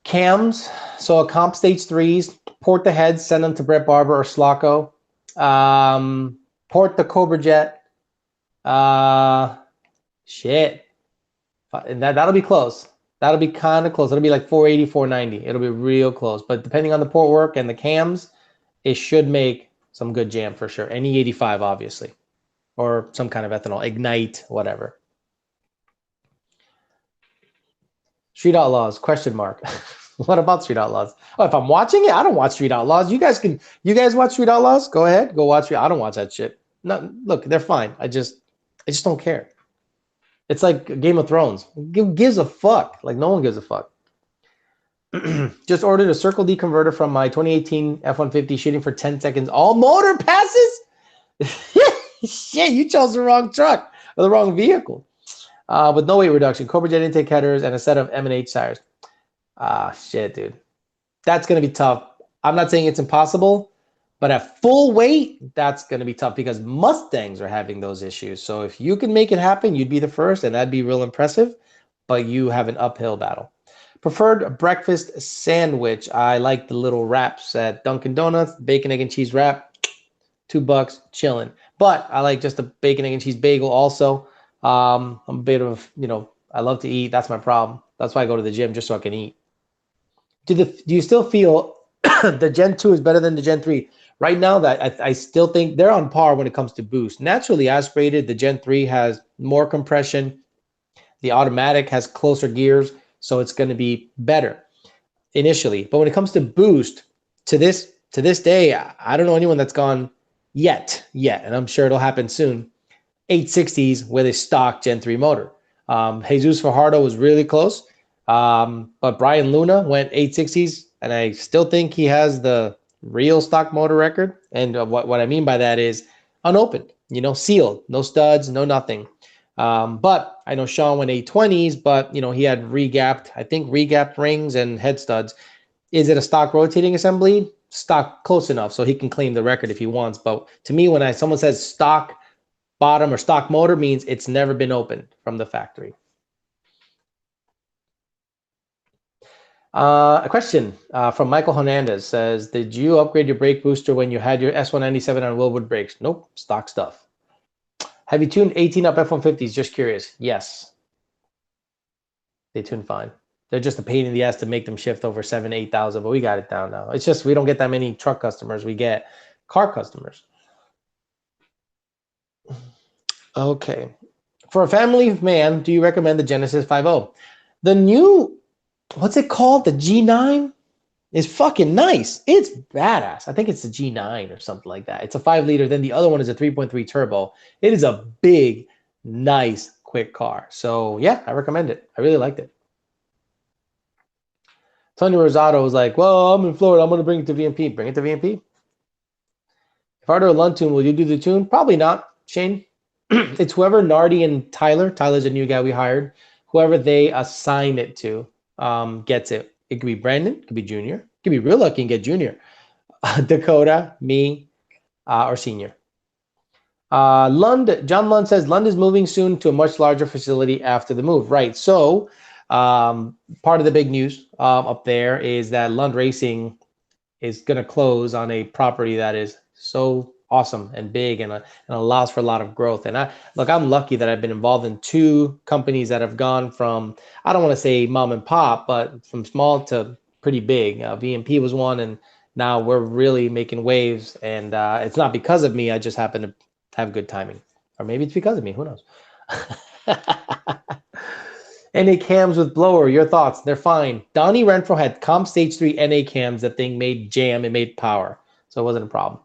Cams. So a comp stage 3s. Port the heads. Send them to Brett Barber or Slocco. Port the Cobra Jet. Shit. That'll be close. That'll be kind of close. It'll be like 480, 490. It'll be real close. But depending on the port work and the cams, it should make some good jam for sure. Any 85, obviously, or some kind of ethanol, Ignite, whatever. Street Outlaws, question mark. What about Street Outlaws? Oh, if I'm watching it, I don't watch Street Outlaws. You guys watch Street Outlaws? Go ahead, go watch it. I don't watch that shit. No, look, they're fine. I just don't care. It's like Game of Thrones. Who gives a fuck? Like, no one gives a fuck. Just ordered a Circle D converter from my 2018 F-150, shooting for 10 seconds. All motor passes? Shit, you chose the wrong truck or the wrong vehicle. With no weight reduction, Cobra Jet intake headers, and a set of M&H tires. Shit, dude. That's going to be tough. I'm not saying it's impossible, but at full weight, that's going to be tough because Mustangs are having those issues. So if you can make it happen, you'd be the first, and that'd be real impressive, but you have an uphill battle. Preferred breakfast sandwich. I like the little wraps at Dunkin' Donuts, bacon, egg, and cheese wrap, $2, chilling. But I like just a bacon, egg, and cheese bagel also. I'm a bit of, I love to eat. That's my problem. That's why I go to the gym, just so I can eat. Do you still feel the Gen 2 is better than the Gen 3? Right now, that I still think they're on par when it comes to boost. Naturally aspirated, the Gen 3 has more compression. The automatic has closer gears, so it's going to be better initially. But when it comes to boost, to this day, I don't know anyone that's gone yet, and I'm sure it'll happen soon. 860s with a stock Gen 3 motor. Jesus Fajardo was really close, but Brian Luna went 860s, and I still think he has the real stock motor record. And what I mean by that is unopened, sealed, no studs, no nothing. But I know Sean went 820s, but he had regapped rings and head studs. Is it a stock rotating assembly? Stock close enough so he can claim the record if he wants. But to me, when someone says stock bottom or stock motor, means it's never been opened from the factory. A question from Michael Hernandez says, did you upgrade your brake booster when you had your S197 on Willwood brakes? Nope, stock stuff. Have you tuned 18 up F-150s? Just curious. Yes. They tune fine. They're just a pain in the ass to make them shift over 7,000, 8,000, but we got it down now. It's just we don't get that many truck customers. We get car customers. Okay. For a family man, do you recommend the Genesis 5.0? The new, what's it called? The G9 is fucking nice. It's badass. I think it's the G9 or something like that. It's a 5-liter. Then the other one is a 3.3 turbo. It is a big, nice, quick car. So yeah, I recommend it. I really liked it. Tony Rosado was like, well, I'm in Florida. I'm going to bring it to VMP. Bring it to VMP. If I order a Lund tune, will you do the tune? Probably not, Shane. It's whoever Nardi and Tyler's a new guy we hired. Whoever they assign it to gets it. It could be Brandon, it could be Junior, it could be real lucky and get Junior. Dakota, me, or Senior. John Lund says Lund is moving soon to a much larger facility after the move. Right. So part of the big news up there is that Lund Racing is going to close on a property that is so awesome and big and allows for a lot of growth. And I'm lucky that I've been involved in 2 companies that have gone from, I don't want to say mom and pop, but from small to pretty big. VMP was one, and now we're really making waves. And it's not because of me. I just happen to have good timing, or maybe it's because of me. Who knows? NA cams with blower, your thoughts? They're fine. Donnie Renfro had comp stage 3 NA cams. That thing made jam, it made power, so it wasn't a problem.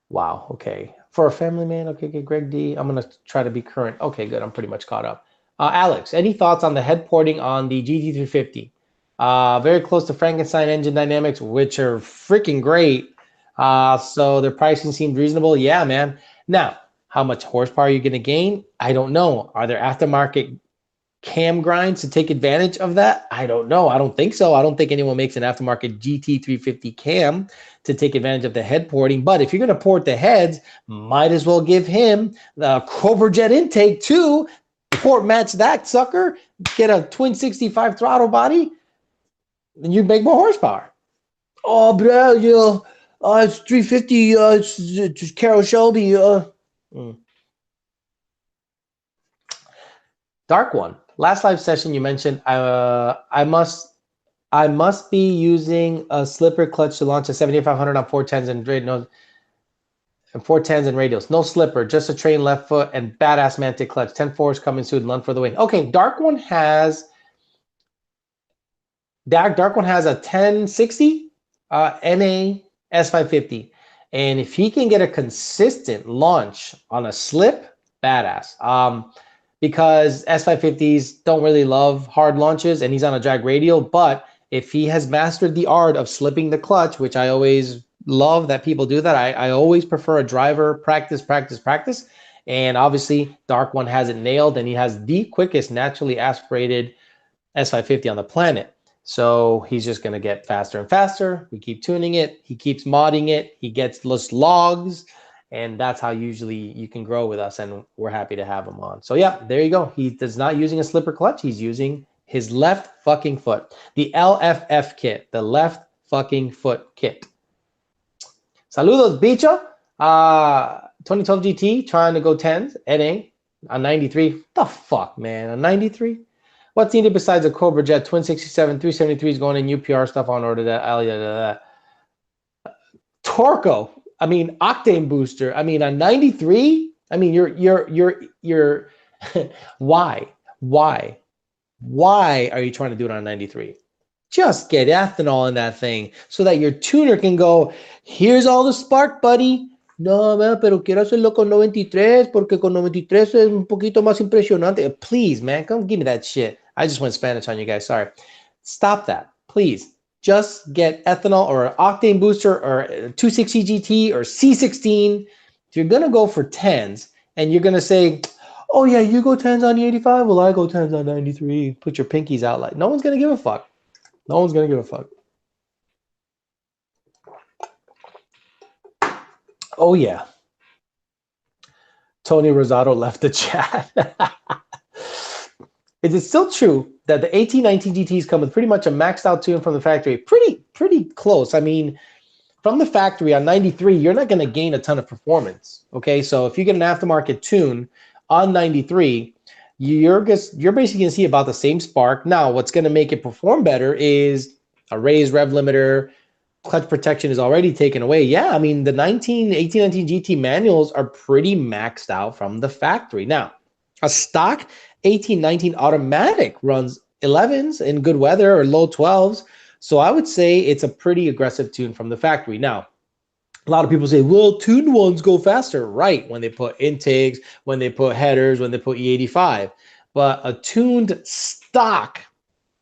Wow, okay. For a family man, okay, Greg D. I'm gonna try to be current. Okay, good, I'm pretty much caught up. Alex, any thoughts on the head porting on the GT350? Very close to Frankenstein engine dynamics, which are freaking great. So their pricing seemed reasonable. Yeah, man. Now, how much horsepower are you gonna gain? I don't know. Are there aftermarket cam grinds to take advantage of that? I don't know. I don't think so. I don't think anyone makes an aftermarket GT350 cam to take advantage of the head porting. But if you're going to port the heads, might as well give him the Cobra Jet intake too. Port match that sucker. Get a twin 65 throttle body, and you make more horsepower. Oh, bro, it's 350. It's just Carroll Shelby. Dark one. last live session you mentioned I must be using a slipper clutch to launch a 7500 on 410s and no, and 410s and radials. No slipper, just a train left foot and badass mantic clutch. 10-4 is coming soon. Lund for the win. Okay, Dark One has a 1060 NA S550, and if he can get a consistent launch on a slip, badass. Because S550s don't really love hard launches, and he's on a drag radial. But if he has mastered the art of slipping the clutch, which I always love that people do that, I always prefer a driver practice. And obviously, Dark One has it nailed, and he has the quickest naturally aspirated S550 on the planet. So he's just going to get faster and faster. We keep tuning it. He keeps modding it. He gets less logs. And that's how usually you can grow with us. And we're happy to have him on. So yeah, there you go. He is not using a slipper clutch. He's using his left fucking foot. The LFF kit. The left fucking foot kit. Saludos, bicho. 2012 GT trying to go 10s. NA on 93. The fuck, man? On 93? What's needed besides a Cobra Jet, Twin 67, 373 is going in UPR stuff on order that. Torco, I mean, octane booster. I mean, on 93, I mean, you're why are you trying to do it on 93? Just get ethanol in that thing so that your tuner can go, here's all the spark, buddy. No, man, pero quiero hacerlo con 93 porque con 93 es un poquito más impresionante. Please, man, come give me that shit. I just went Spanish on you guys. Sorry. Stop that, please. Just get ethanol or an octane booster or 260 GT or C16. If you're going to go for 10s and you're going to say, oh, yeah, you go 10s on the 85. Well, I go 10s on 93. Put your pinkies out like no one's going to give a fuck. No one's going to give a fuck. Oh, yeah. Tony Rosado left the chat. Is it still true that the 1819 GTs come with pretty much a maxed out tune from the factory? Pretty close. I mean, from the factory on 93, you're not going to gain a ton of performance. Okay, so if you get an aftermarket tune on 93, you're basically going to see about the same spark. Now, what's going to make it perform better is a raised rev limiter. Clutch protection is already taken away. Yeah, I mean, the 1819 GT manuals are pretty maxed out from the factory. Now, a stock 1819 automatic runs 11s in good weather or low 12s. So I would say it's a pretty aggressive tune from the factory. Now, a lot of people say, well, tuned ones go faster. Right, when they put intakes, when they put headers, when they put E85. But a tuned stock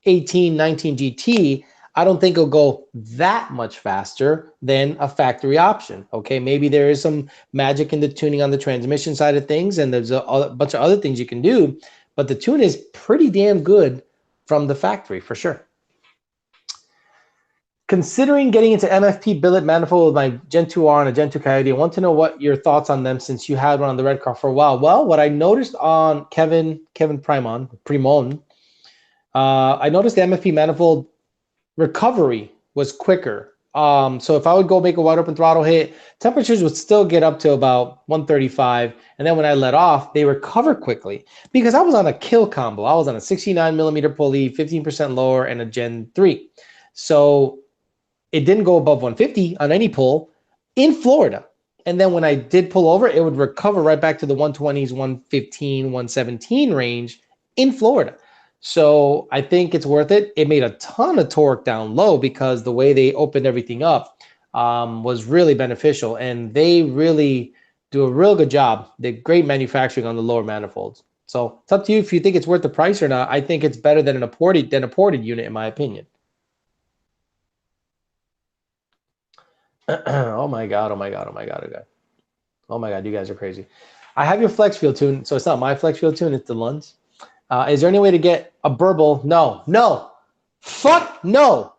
1819 GT, I don't think it'll go that much faster than a factory option. Okay, maybe there is some magic in the tuning on the transmission side of things, and there's a bunch of other things you can do. But the tune is pretty damn good from the factory for sure. Considering getting into MFP billet manifold with my Gen 2R and a Gen 2 Coyote, I want to know what your thoughts on them since you had one on the red car for a while. Well, what I noticed on Kevin Primon, I noticed the MFP manifold recovery was quicker. So if I would go make a wide open throttle hit, temperatures would still get up to about 135. And then when I let off, they recover quickly because I was on a kill combo. I was on a 69 millimeter pulley, 15% lower, and a Gen 3. So it didn't go above 150 on any pull in Florida. And then when I did pull over, it would recover right back to the 120s, 115, 117 range in Florida. So I think it's worth it. It made a ton of torque down low because the way they opened everything up was really beneficial. And they really do a real good job. They're great manufacturing on the lower manifolds. So it's up to you if you think it's worth the price or not. I think it's better than a ported unit, in my opinion. Oh my God, you guys are crazy. I have your flex field tune, so it's not my flex field tune, it's the Lund's. Is there any way to get a Burble? No. Fuck no.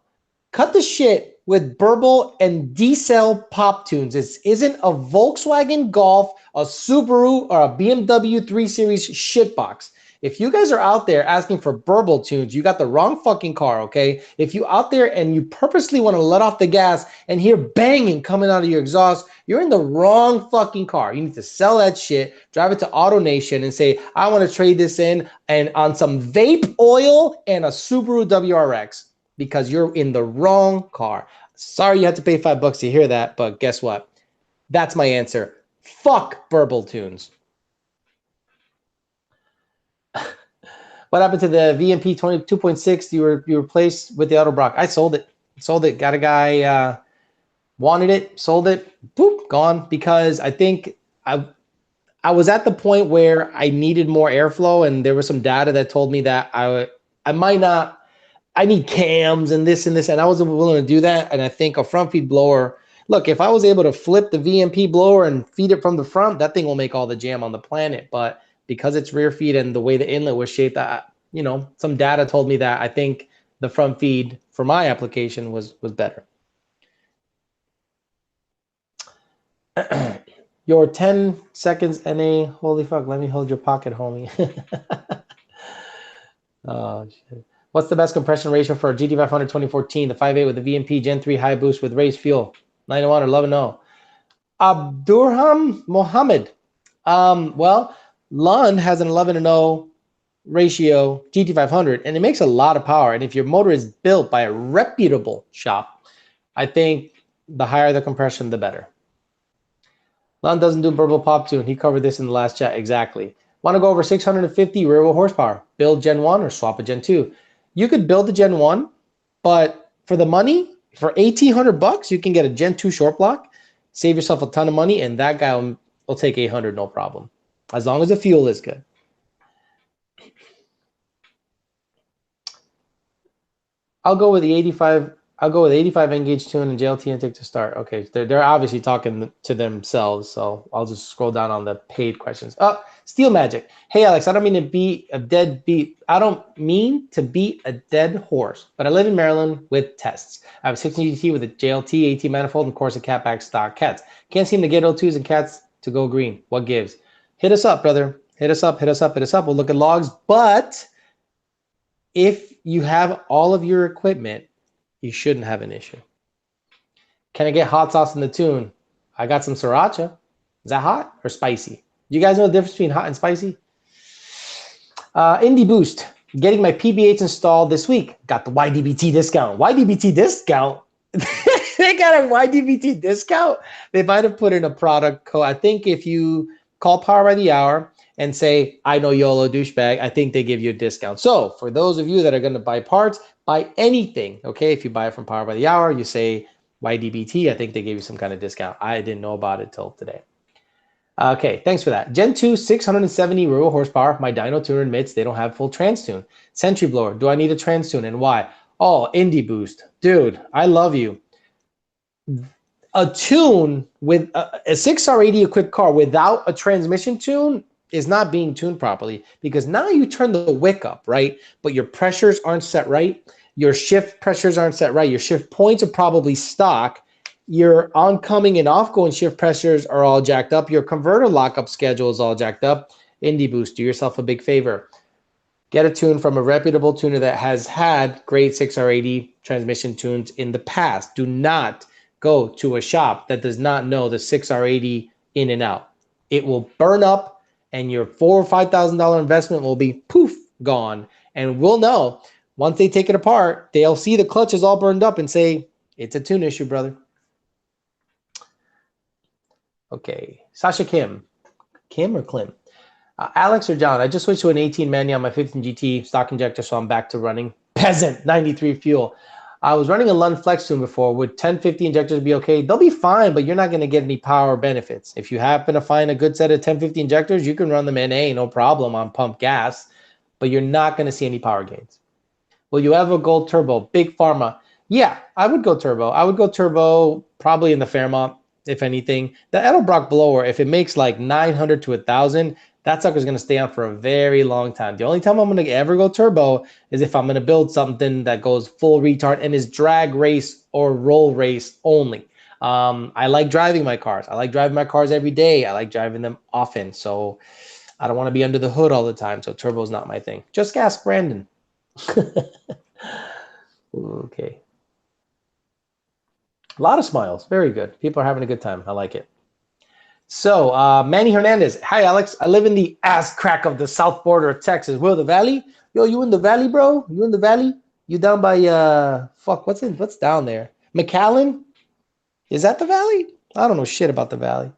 Cut the shit with Burble and D-Cell pop tunes. This isn't a Volkswagen Golf, a Subaru, or a BMW 3 Series shitbox. If you guys are out there asking for Burble tunes, you got the wrong fucking car, okay? If you out there and you purposely want to let off the gas and hear banging coming out of your exhaust, you're in the wrong fucking car. You need to sell that shit, drive it to AutoNation and say, I want to trade this in and on some vape oil and a Subaru WRX because you're in the wrong car. Sorry you had to pay $5 to hear that, but guess what? That's my answer. Fuck Burble tunes. What happened to the VMP 22.6 you replaced with the Autobrock? I sold it. Got a guy wanted it, sold it, boop, gone, because I think I was at the point where I needed more airflow, and there was some data that told me that I might not, I need cams and this, and I wasn't willing to do that. And I think a front feed blower, look, if I was able to flip the VMP blower and feed it from the front, that thing will make all the jam on the planet. But because it's rear feed and the way the inlet was shaped, you know, some data told me that I think the front feed for my application was better. Your 10 seconds NA, holy fuck, let me hold your pocket, homie. Oh, shit. What's the best compression ratio for a GT500 2014, the 5.8 with the VMP Gen 3 high boost with race fuel? 901 or 11.0? Abdurham Mohammed. Well, Lund has an 11.0 ratio GT500, and it makes a lot of power. And if your motor is built by a reputable shop, I think the higher the compression, the better. Lund doesn't do Burble pop tune. He covered this in the last chat. Exactly. Want to go over 650 rear wheel horsepower? Build Gen 1 or swap a Gen 2. You could build a Gen 1, but for the money, for $1,800, you can get a Gen 2 short block, save yourself a ton of money, and that guy will take 800, no problem, as long as the fuel is good. I'll go with the 85. I'll go with 85 N-gauge tune and JLT intake to start. Okay, they're obviously talking to themselves, so I'll just scroll down on the paid questions. Oh, Steel Magic. Hey, Alex, I don't mean to beat a dead horse, but I live in Maryland with tests. I have a 16 GT with a JLT, AT manifold, and of course a catback stock cats. Can't seem to get O2s and cats to go green. What gives? Hit us up, brother. Hit us up. We'll look at logs. But if you have all of your equipment, you shouldn't have an issue. Can I get hot sauce in the tune? I got some sriracha. Is that hot or spicy? Do you guys know the difference between hot and spicy? Indie Boost. Getting my PB8s installed this week. Got the YDBT discount. YDBT discount? They got a YDBT discount? They might have put in a product code. I think if you call Power by the Hour and say, I know YOLO douchebag, I think they give you a discount. So for those of you that are going to buy parts, buy anything, okay? If you buy it from Power by the Hour, you say YDBT, I think they gave you some kind of discount. I didn't know about it till today. Okay, thanks for that. Gen 2, 670 rear horsepower. My dyno tuner admits they don't have full trans tune. Sentry blower, do I need a trans tune and why? Oh, Indie Boost. Dude, I love you. A tune with a 6R80 equipped car without a transmission tune is not being tuned properly, because now you turn the wick up, right? But your pressures aren't set right. Your shift pressures aren't set right. Your shift points are probably stock. Your oncoming and offgoing shift pressures are all jacked up. Your converter lockup schedule is all jacked up. Indie Boost, do yourself a big favor. Get a tune from a reputable tuner that has had great 6R80 transmission tunes in the past. Do not go to a shop that does not know the 6R80 in and out. It will burn up, and your $4,000 or $5,000 investment will be poof, gone. And we'll know once they take it apart, they'll see the clutches all burned up and say, it's a tune issue, brother. Okay, Sasha Kim or Klim? Alex or John, I just switched to an 18 manual on my 15 GT stock injector, so I'm back to running Peasant 93 fuel. I was running a Lund Flex tune before. Would 1050 injectors be okay? They'll be fine, but you're not going to get any power benefits. If you happen to find a good set of 1050 injectors, you can run them NA, no problem, on pump gas, but you're not going to see any power gains. Will you ever go turbo? Big Pharma. Yeah, I would go turbo. I would go turbo probably in the Fairmont, if anything. The Edelbrock blower, if it makes like 900 to 1,000, that sucker's going to stay on for a very long time. The only time I'm going to ever go turbo is if I'm going to build something that goes full retard and is drag race or roll race only. I like driving my cars. I like driving my cars every day. I like driving them often. So I don't want to be under the hood all the time, so turbo is not my thing. Just ask Brandon. Okay. A lot of smiles. Very good. People are having a good time. I like it. So, Manny Hernandez. Hi, Alex. I live in the ass crack of the south border of Texas. Where, the valley? Yo, you in the valley, bro? You in the valley? You down by, fuck, what's down there? McAllen? Is that the valley? I don't know shit about the valley.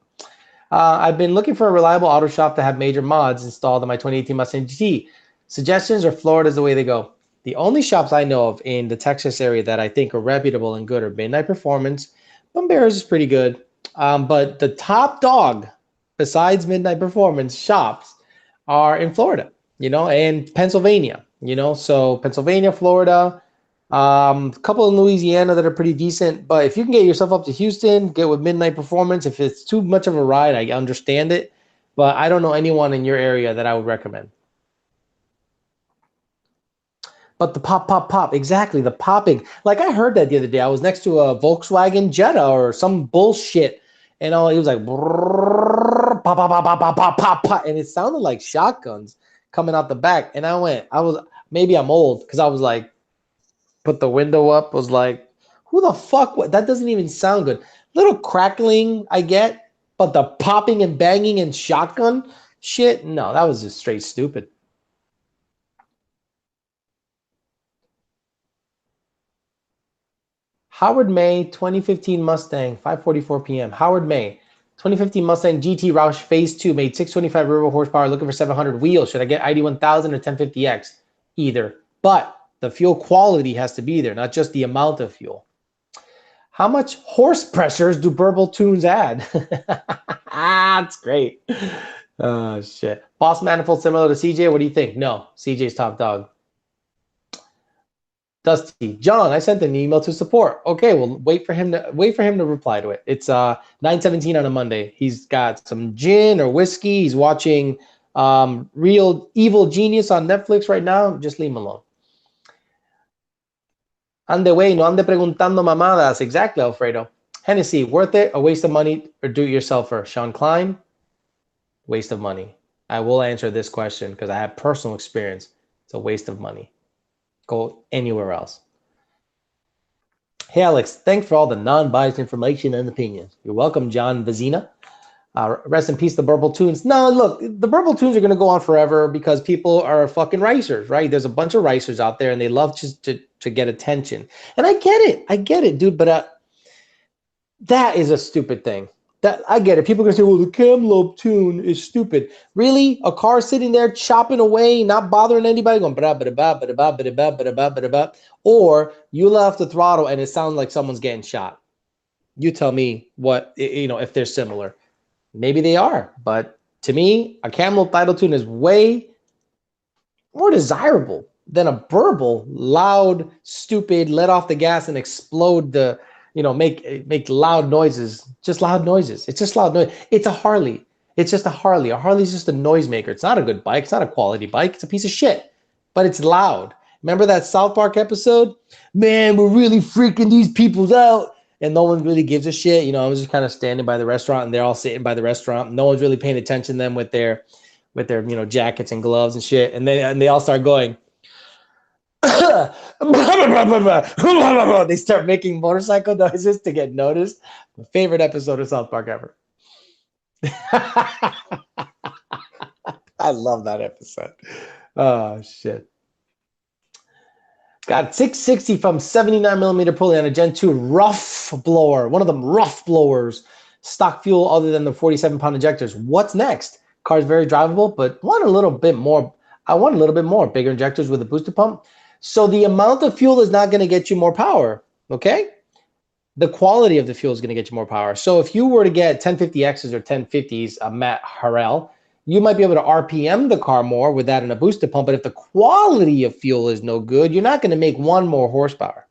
I've been looking for a reliable auto shop to have major mods installed on my 2018 Mustang GT. Suggestions or Florida is the way they go. The only shops I know of in the Texas area that I think are reputable and good are Midnight Performance. Bomberos is pretty good. But the top dog, besides Midnight Performance shops, are in Florida, and Pennsylvania, So Pennsylvania, Florida, a couple in Louisiana that are pretty decent. But if you can get yourself up to Houston, get with Midnight Performance. If it's too much of a ride, I understand it. But I don't know anyone in your area that I would recommend. But the pop, exactly, the popping. Like I heard that the other day. I was next to a Volkswagen Jetta or some bullshit, and it was like pop, pop, pop, pop, pop, pop, pop, pop, and it sounded like shotguns coming out the back. And maybe I'm old because I was like, put the window up, was like, who the fuck? That doesn't even sound good. Little crackling, I get, but the popping and banging and shotgun shit, no, that was just straight stupid. Howard May, 2015 Mustang, 5:44 p.m. Howard May, 2015 Mustang GT Roush Phase 2, made 625 rear horsepower, looking for 700 wheels. Should I get ID 1000 or 1050X? Either. But the fuel quality has to be there, not just the amount of fuel. How much horse pressures do Burble tunes add? That's great. Oh, shit. Boss manifold similar to CJ? What do you think? No, CJ's top dog. Dusty, John, I sent an email to support. Okay, well, wait for him to reply to it. It's 9:17 on a Monday. He's got some gin or whiskey. He's watching Real Evil Genius on Netflix right now. Just leave him alone. Ande way, no ande preguntando mamadas. Exactly, Alfredo. Hennessy, worth it? A waste of money or do-it-yourselfer? Sean Klein, waste of money. I will answer this question because I have personal experience. It's a waste of money. Go anywhere else. Hey, Alex, thanks for all the non-biased information and opinions. You're welcome, John Vazina. Rest in peace, the Burble tunes. No, look, the Burble tunes are going to go on forever because people are fucking racers, right? There's a bunch of racers out there, and they love just to get attention. And I get it, dude, but that is a stupid thing. That I get it. People are going to say, well, the Camlope tune is stupid. Really? A car sitting there chopping away, not bothering anybody, going blah, blah, blah, blah, blah, blah, blah, blah, blah, blah, blah. Or you let off the throttle and it sounds like someone's getting shot. You tell me what, if they're similar. Maybe they are. But to me, a Camlope idle tune is way more desirable than a Burble, loud, stupid, let off the gas and explode the... make loud noises, just loud noises. It's just loud noise. It's a Harley. It's just a Harley. A Harley's just a noisemaker. It's not a good bike. It's not a quality bike. It's a piece of shit, but it's loud. Remember that South Park episode? Man, we're really freaking these peoples out. And no one really gives a shit. I was just kind of standing by the restaurant and they're all sitting by the restaurant. No one's really paying attention to them with their jackets and gloves and shit. And they all start going, they start making motorcycle noises to get noticed. My favorite episode of South Park ever. I love that episode. Oh shit. Got 660 from 79mm pulley on a Gen 2 rough blower. One of them rough blowers. Stock fuel other than the 47-pound injectors. What's next? Car's very drivable, but want a little bit more. I want a little bit more. Bigger injectors with a booster pump. So the amount of fuel is not going to get you more power, okay? The quality of the fuel is going to get you more power. So if you were to get 1050Xs or 1050s, Matt Harrell, you might be able to RPM the car more with that and a booster pump. But if the quality of fuel is no good, you're not going to make one more horsepower.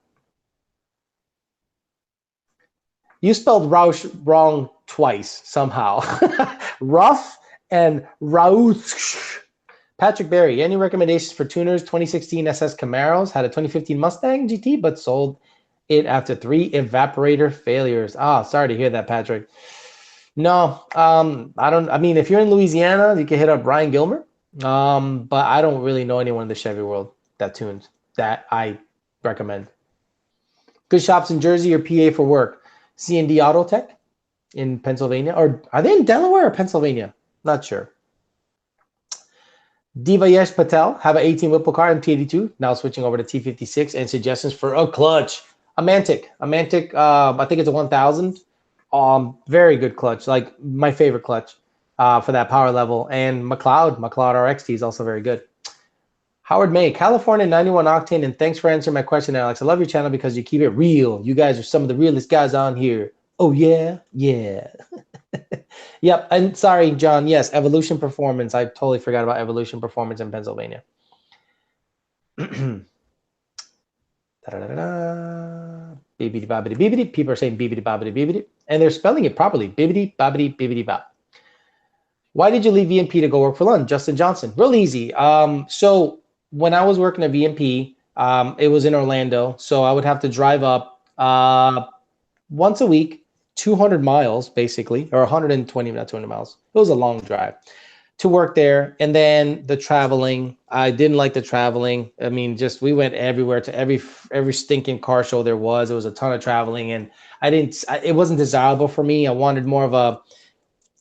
You spelled Roush wrong twice somehow. Rough and Roush. Patrick Berry, any recommendations for tuners? 2016 SS Camaros, had a 2015 Mustang GT, but sold it after 3 evaporator failures. Ah, sorry to hear that, Patrick. No, I mean, if you're in Louisiana, you can hit up Brian Gilmer. But I don't really know anyone in the Chevy world that tunes that I recommend. Good shops in Jersey or PA for work. C&D Auto Tech in Pennsylvania, or are they in Delaware or Pennsylvania? Not sure. Divayesh Patel, have an 18 Whipple car MT82, now switching over to T56, and suggestions for a clutch. A Mantic, I think it's a 1000. Very good clutch, like my favorite clutch for that power level. And McLeod RXT is also very good. Howard May, California 91 octane, and thanks for answering my question, Alex. I love your channel because you keep it real. You guys are some of the realest guys on here. Oh yeah, yeah. Yep, and sorry, John. Yes, Evolution Performance. I totally forgot about Evolution Performance in Pennsylvania. Bibbidi bobbidi bibbidi. People are saying bibbidi bobbidi bibbidi, and they're spelling it properly. Bibbidi bobbidi bibbidi bop. Why did you leave VMP to go work for Lund? Justin Johnson. Real easy. So when I was working at VMP, it was in Orlando, so I would have to drive up once a week, 200 miles basically, or 120, not 200 miles. It was a long drive to work there. And then the traveling, I didn't like the traveling. I mean, just we went everywhere to every stinking car show there was. It was a ton of traveling, and it wasn't desirable for me. I wanted more of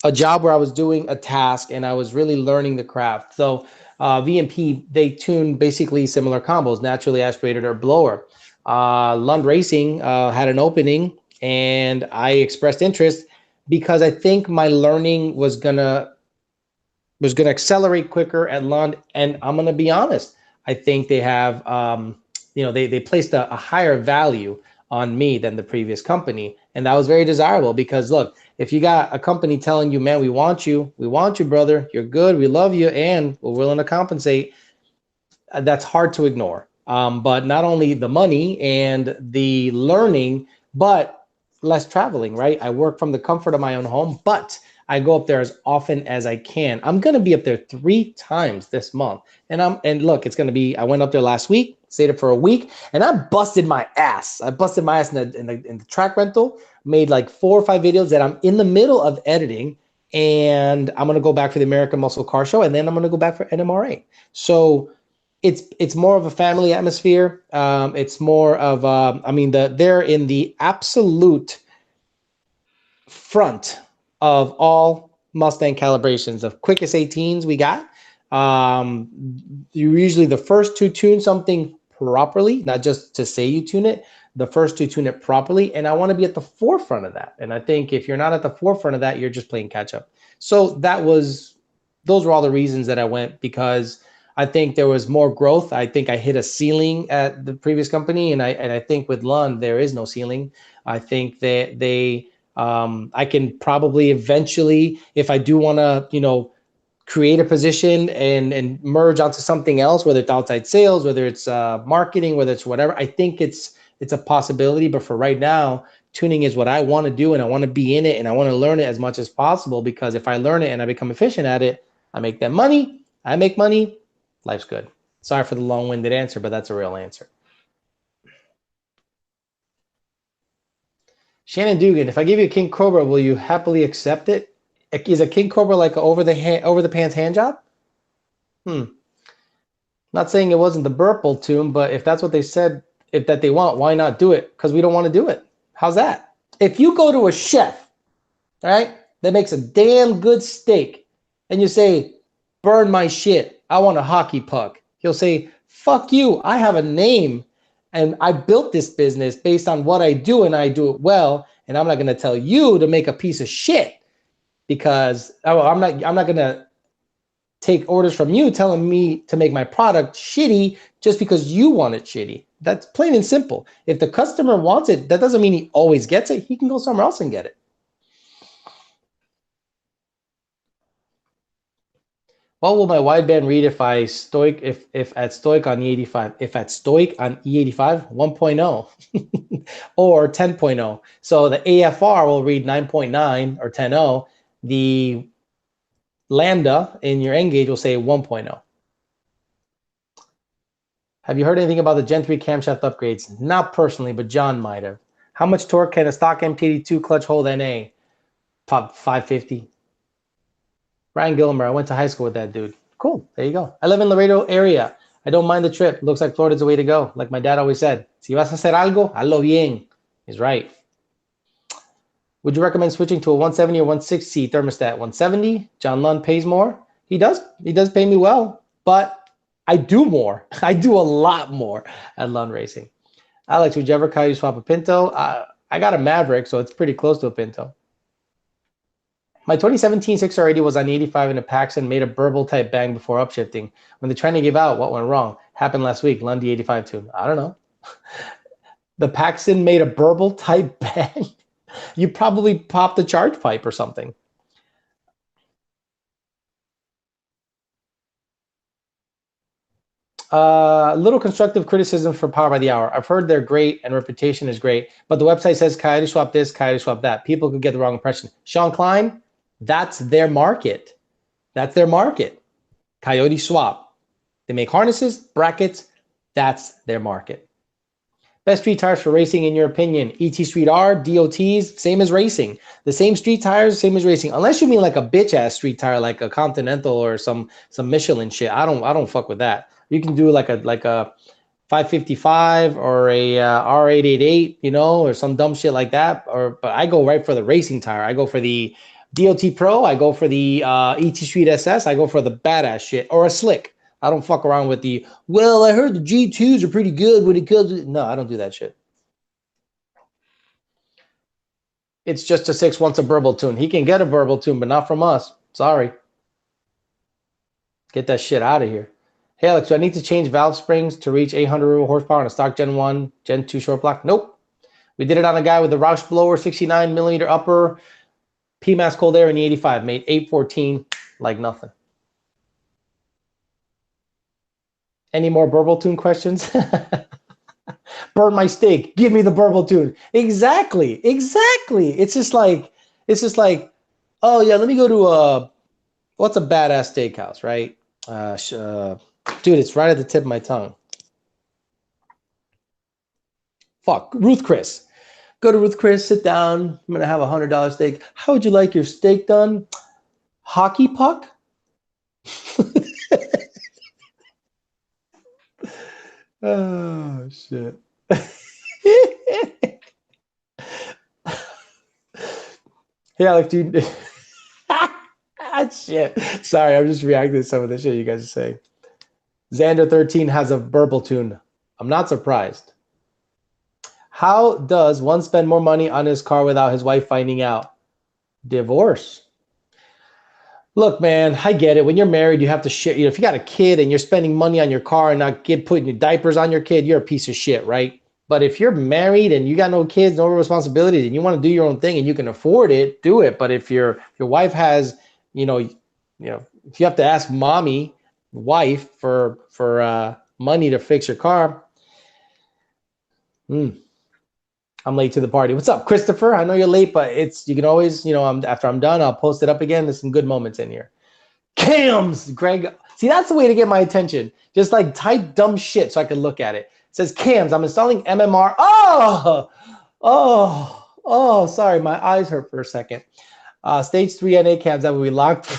a job where I was doing a task and I was really learning the craft. So VMP, they tune basically similar combos, naturally aspirated or blower. Lund Racing had an opening, and I expressed interest because I think my learning was gonna accelerate quicker at Lund. And I'm gonna be honest, I think they have they placed a higher value on me than the previous company, and that was very desirable because look, if you got a company telling you, man, we want you, brother, you're good, we love you, and we're willing to compensate, that's hard to ignore. But not only the money and the learning, but less traveling, right? I work from the comfort of my own home, but I go up there as often as I can. I'm going to be up there 3 times this month. And look, it's going to be, I went up there last week, stayed up for a week, and I busted my ass. I busted my ass in the track rental, made like 4 or 5 videos that I'm in the middle of editing, and I'm going to go back for the American Muscle Car Show, and then I'm going to go back for NMRA. So it's more of a family atmosphere. It's more of, they're in the absolute front of all Mustang calibrations of quickest 18s we got. You're usually the first to tune something properly, not just to say you tune it, the first to tune it properly. And I want to be at the forefront of that. And I think if you're not at the forefront of that, you're just playing catch up. So those were all the reasons that I went, because I think there was more growth. I think I hit a ceiling at the previous company, and I think with Lund there is no ceiling. I think that I can probably eventually, if I do want to, create a position and merge onto something else, whether it's outside sales, whether it's marketing, whether it's whatever. I think it's a possibility, but for right now, tuning is what I want to do, and I want to be in it, and I want to learn it as much as possible, because if I learn it and I become efficient at it, I make that money, I make money, life's good. Sorry for the long-winded answer, but that's a real answer. Shannon Dugan, if I give you a King Cobra, will you happily accept it? Is a King Cobra like a over the pants hand job? Not saying it wasn't the Burble tune, but if that's what they said, if that they want, why not do it? Because we don't want to do it. How's that? If you go to a chef, right, that makes a damn good steak, and you say, burn my shit, I want a hockey puck, he'll say, fuck you, I have a name, and I built this business based on what I do, and I do it well, and I'm not going to tell you to make a piece of shit, because I'm not going to take orders from you telling me to make my product shitty just because you want it shitty. That's plain and simple. If the customer wants it, that doesn't mean he always gets it. He can go somewhere else and get it. What will my wideband read if I stoic if at stoic on E85? If at stoic on E85 1.0 or 10.0. So the AFR will read 9.9 or 10.0. The lambda in your N gauge will say 1.0. Have you heard anything about the Gen 3 camshaft upgrades? Not personally, but John might have. How much torque can a stock MT82 clutch hold NA? 550. Ryan Gilmer, I went to high school with that dude. Cool, there you go. I live in Laredo area. I don't mind the trip. Looks like Florida's the way to go. Like my dad always said, si vas a hacer algo, hazlo bien. He's right. Would you recommend switching to a 170 or 160 thermostat? 170, John Lund pays more. He does pay me well, but I do more. I do a lot more at Lund Racing. Alex, would you ever Coyote swap a Pinto? I got a Maverick, so it's pretty close to a Pinto. My 2017 6R80 was on 85 in a Paxton, made a Burble type bang before upshifting. When the trying to give out, what went wrong? Happened last week, Lundy 85 tune. I don't know. The Paxton made a Burble type bang. You probably popped the charge pipe or something. Little constructive criticism for Power by the Hour. I've heard they're great and reputation is great, but the website says Coyote swap this, Coyote swap that. People could get the wrong impression. Sean Klein, that's their market. That's their market. Coyote swap. They make harnesses, brackets. That's their market. Best street tires for racing, in your opinion? ET Street R, DOTs, same as racing. The same street tires, same as racing. Unless you mean like a bitch ass street tire, like a Continental or some Michelin shit. I don't fuck with that. You can do like a 555 or a R888, you know, or some dumb shit like that. But I go right for the racing tire. I go for the DOT Pro. I go for the ET Street SS. I go for the badass shit, or a slick. I don't fuck around with the, well, I heard the G2s are pretty good when it comes to, no, I don't do that shit. It's just a 6 wants a Burble tune. He can get a Burble tune, but not from us. Sorry. Get that shit out of here. Hey, Alex, do I need to change valve springs to reach 800 horsepower on a stock Gen 1, Gen 2 short block? Nope. We did it on a guy with a Roush blower, 69 millimeter upper, PMAS cold air in the 85, made 814 like nothing. Any more Burble tune questions? Burn my steak. Give me the Burble tune. Exactly. It's just like, oh yeah, let me go to what's a badass steakhouse, right? Dude, it's right at the tip of my tongue. Fuck, Ruth Chris. Go to Ruth Chris, sit down. I'm gonna have a $100 steak. How would you like your steak done? Hockey puck? Oh shit. Hey Alex, dude. Shit. Sorry, I'm just reacting to some of the shit you guys are saying. Xander 13 has a Burble tune. I'm not surprised. How does one spend more money on his car without his wife finding out? Divorce. Look, man, I get it. When you're married, you have to share. You know, if you got a kid and you're spending money on your car and not putting your diapers on your kid, you're a piece of shit, right? But if you're married and you got no kids, no responsibilities, and you want to do your own thing and you can afford it, do it. But if your wife has, you know, if you have to ask mommy, wife for money to fix your car, I'm late to the party. What's up, Christopher? I know you're late, but you can always, you know, after I'm done, I'll post it up again. There's some good moments in here. Cams, Greg. See, that's the way to get my attention. Just like type dumb shit so I can look at it. It says Cams, I'm installing MMR. Oh, sorry. My eyes hurt for a second. Stage 3 NA cams that will be locked.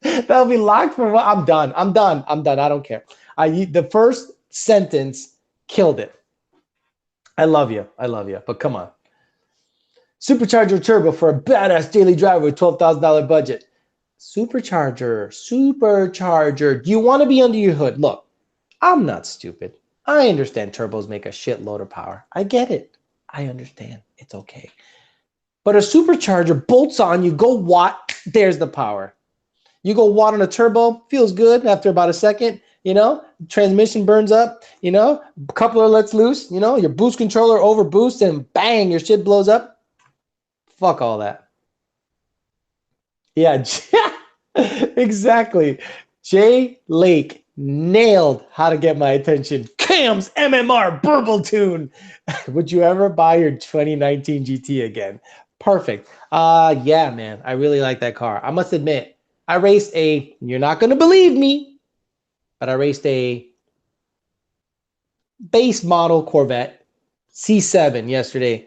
That'll be locked for what? I'm done. I don't care. The first sentence killed it. I love you, but come on. Supercharger turbo for a badass daily driver with $12,000 budget. Supercharger. Do you want to be under your hood? Look, I'm not stupid. I understand turbos make a shitload of power. I get it. I understand. It's okay. But a supercharger bolts on, you go watt, there's the power. You go watt on a turbo, feels good after about a second. You know, transmission burns up, you know, coupler lets loose, you know, your boost controller over boosts and bang, your shit blows up. Fuck all that. Yeah, exactly. Jay Lake nailed how to get my attention. Cam's MMR Burble tune. Would you ever buy your 2019 GT again? Perfect. Yeah, man, I really like that car. I must admit, I raced you're not going to believe me, but I raced a base model Corvette C7 yesterday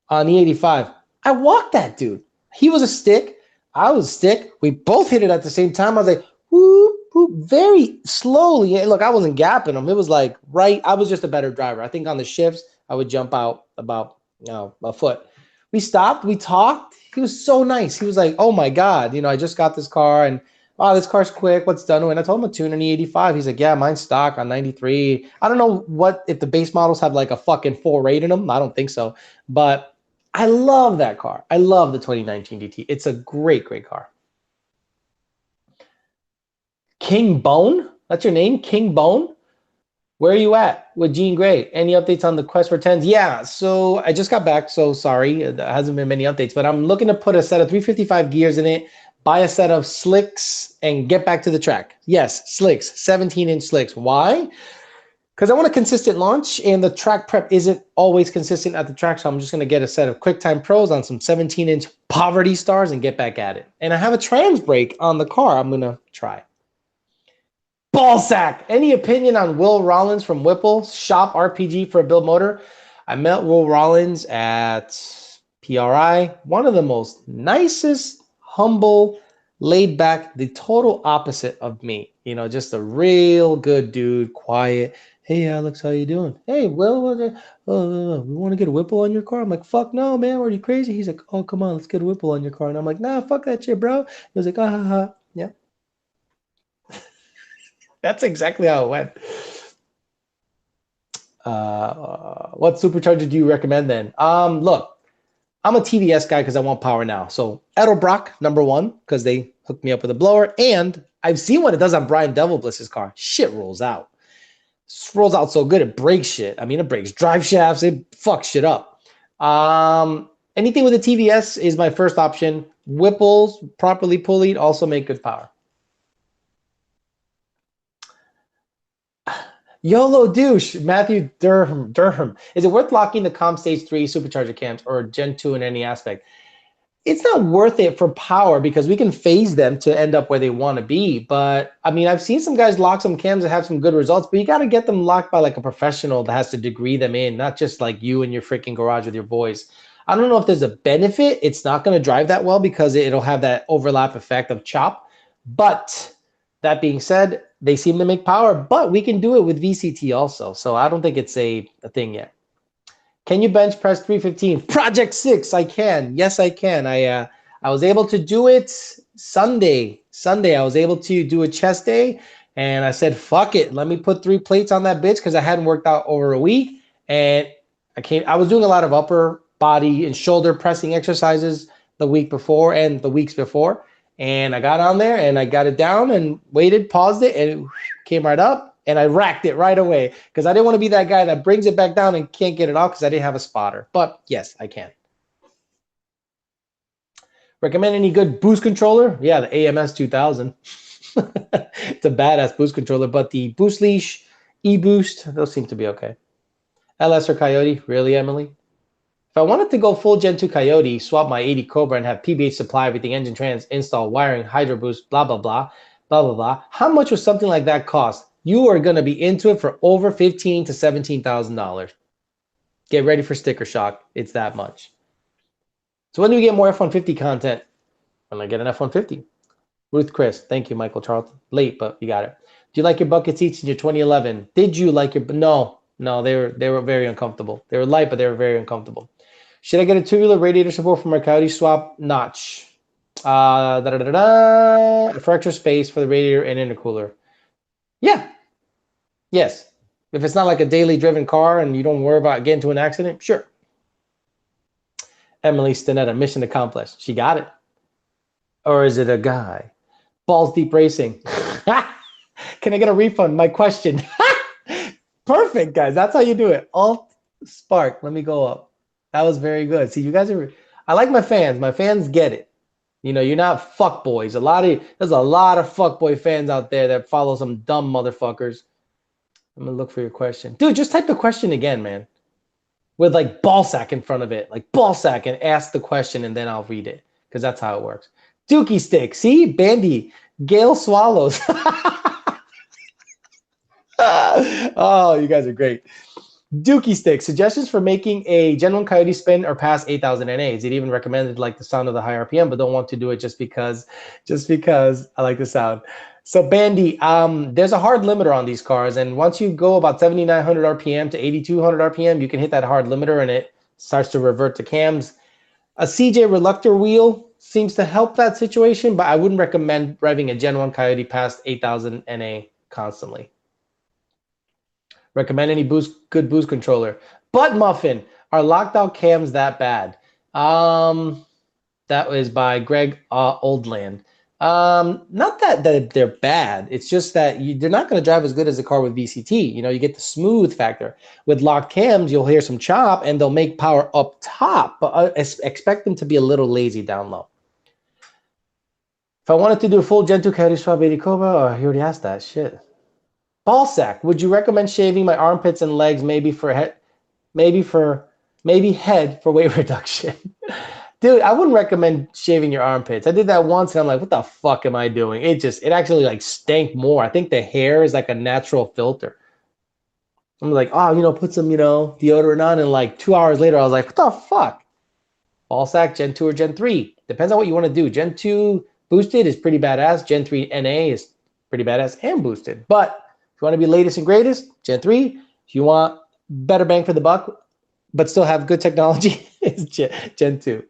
on the 85. I walked that dude. He was a stick. I was a stick. We both hit it at the same time. I was like, whoop, whoop, very slowly. And look, I wasn't gapping him. It was like right. I was just a better driver. I think on the shifts, I would jump out about a foot. We stopped. We talked. He was so nice. He was like, oh my God, I just got this car and oh, this car's quick. What's done? And I told him a tune on the 85. He's like, yeah, mine's stock on 93. I don't know if the base models have like a fucking 4.8 in them. I don't think so. But I love that car. I love the 2019 DT. It's a great, great car. King Bone? That's your name? King Bone? Where are you at with Gene Gray? Any updates on the Quest for 10s? Yeah, so I just got back, so sorry. There hasn't been many updates, but I'm looking to put a set of 355 gears in it, buy a set of slicks, and get back to the track. Yes, slicks, 17-inch slicks. Why? Because I want a consistent launch, and the track prep isn't always consistent at the track, so I'm just going to get a set of QuickTime Pros on some 17-inch Poverty Stars and get back at it. And I have a trans brake on the car I'm going to try. Ballsack. Any opinion on Will Rollins from Whipple? Shop RPG for a build motor. I met Will Rollins at PRI. One of the most nicest, humble, laid back, the total opposite of me. Just a real good dude, quiet. Hey, Alex, how you doing? Hey, Will, we want to get a Whipple on your car? I'm like, fuck no, man. Are you crazy? He's like, oh, come on, let's get a Whipple on your car. And I'm like, nah, fuck that shit, bro. He was like, ah, ha, ha. Yeah. That's exactly how it went. What supercharger do you recommend then? Look, I'm a TVS guy because I want power now. So Edelbrock, #1, because they hooked me up with a blower. And I've seen what it does on Brian Devilbliss's car. Shit rolls out. Rolls out so good, it breaks shit. I mean, it breaks drive shafts. It fucks shit up. Anything with a TVS is my first option. Whipples, properly pulleyed, also make good power. YOLO douche, Matthew Durham. Is it worth locking the COM Stage 3 supercharger cams or Gen 2 in any aspect? It's not worth it for power because we can phase them to end up where they want to be. But I mean, I've seen some guys lock some cams that have some good results, but you got to get them locked by like a professional that has to degree them in, not just like you in your freaking garage with your boys. I don't know if there's a benefit. It's not going to drive that well because it'll have that overlap effect of chop. But that being said, they seem to make power, but we can do it with VCT also. So I don't think it's a thing yet. Can you bench press 315? Project 6, I can. Yes, I can. I was able to do it Sunday. I was able to do a chest day, and I said, fuck it. Let me put 3 plates on that bitch because I hadn't worked out over a week. And I was doing a lot of upper body and shoulder pressing exercises the week before and the weeks before. And I got on there and I got it down and waited, paused it, and it came right up. And I racked it right away because I didn't want to be that guy that brings it back down and can't get it off because I didn't have a spotter. But yes, I can. Recommend any good boost controller? Yeah, the AMS 2000. It's a badass boost controller, but the Boost Leash, E-Boost, those seem to be okay. LS or Coyote? Really, Emily? If I wanted to go full Gen 2 Coyote, swap my 80 Cobra and have PBH supply everything, engine trans, install, wiring, hydro boost, blah, blah, blah, blah, blah, blah. How much would something like that cost? You are going to be into it for over $15,000 to $17,000. Get ready for sticker shock. It's that much. So when do we get more F-150 content? When I get an F-150. Ruth Chris. Thank you, Michael Charlton. Late, but you got it. Do you like your bucket seats in your 2011? Did you like your... No, they were very uncomfortable. They were light, but they were very uncomfortable. Should I get a tubular radiator support from our Coyote swap notch? For extra space for the radiator and intercooler. Yeah. Yes. If it's not like a daily driven car and you don't worry about getting into an accident, sure. Emily Stanetta, mission accomplished. She got it. Or is it a guy? Balls Deep Racing. Can I get a refund? My question. Perfect, guys. That's how you do it. Alt Spark. Let me go up. That was very good. See, you guys are... I like my fans. My fans get it. You're not fuck boys. There's a lot of fuckboy fans out there that follow some dumb motherfuckers. I'm gonna look for your question. Dude, just type the question again, man. With like ballsack in front of it. Like ballsack, and ask the question and then I'll read it. Because that's how it works. Dookie stick. See? Bandy. Gale swallows. Oh, you guys are great. Dookie Stick, suggestions for making a Gen 1 Coyote spin or pass 8,000 NAs. It even recommended like the sound of the high RPM, but don't want to do it just because I like the sound. So Bandy, there's a hard limiter on these cars, and once you go about 7,900 RPM to 8,200 RPM, you can hit that hard limiter and it starts to revert to cams. A CJ Reluctor wheel seems to help that situation, but I wouldn't recommend revving a Gen 1 Coyote past 8,000 NA constantly. Recommend any good boost controller. Butt Muffin, are locked out cams that bad? That was by Greg Oldland. Not that they're bad. It's just that they're not going to drive as good as a car with VCT. You know, you get the smooth factor. With locked cams, you'll hear some chop and they'll make power up top, but expect them to be a little lazy down low. If I wanted to do a full Gen 2 Coyote Swap 80 Cobra, he already asked that. Shit. Ballsack, would you recommend shaving my armpits and legs maybe head for weight reduction? Dude, I wouldn't recommend shaving your armpits. I did that once and I'm like, what the fuck am I doing? It actually like stank more. I think the hair is like a natural filter. I'm like, oh, you know, put some, you know, deodorant on, and like 2 hours later I was like, what the fuck? Ballsack, Gen 2 or Gen 3. Depends on what you want to do. Gen 2 boosted is pretty badass. Gen 3 NA is pretty badass and boosted. But if you want to be latest and greatest, Gen 3. If you want better bang for the buck, but still have good technology, it's Gen 2.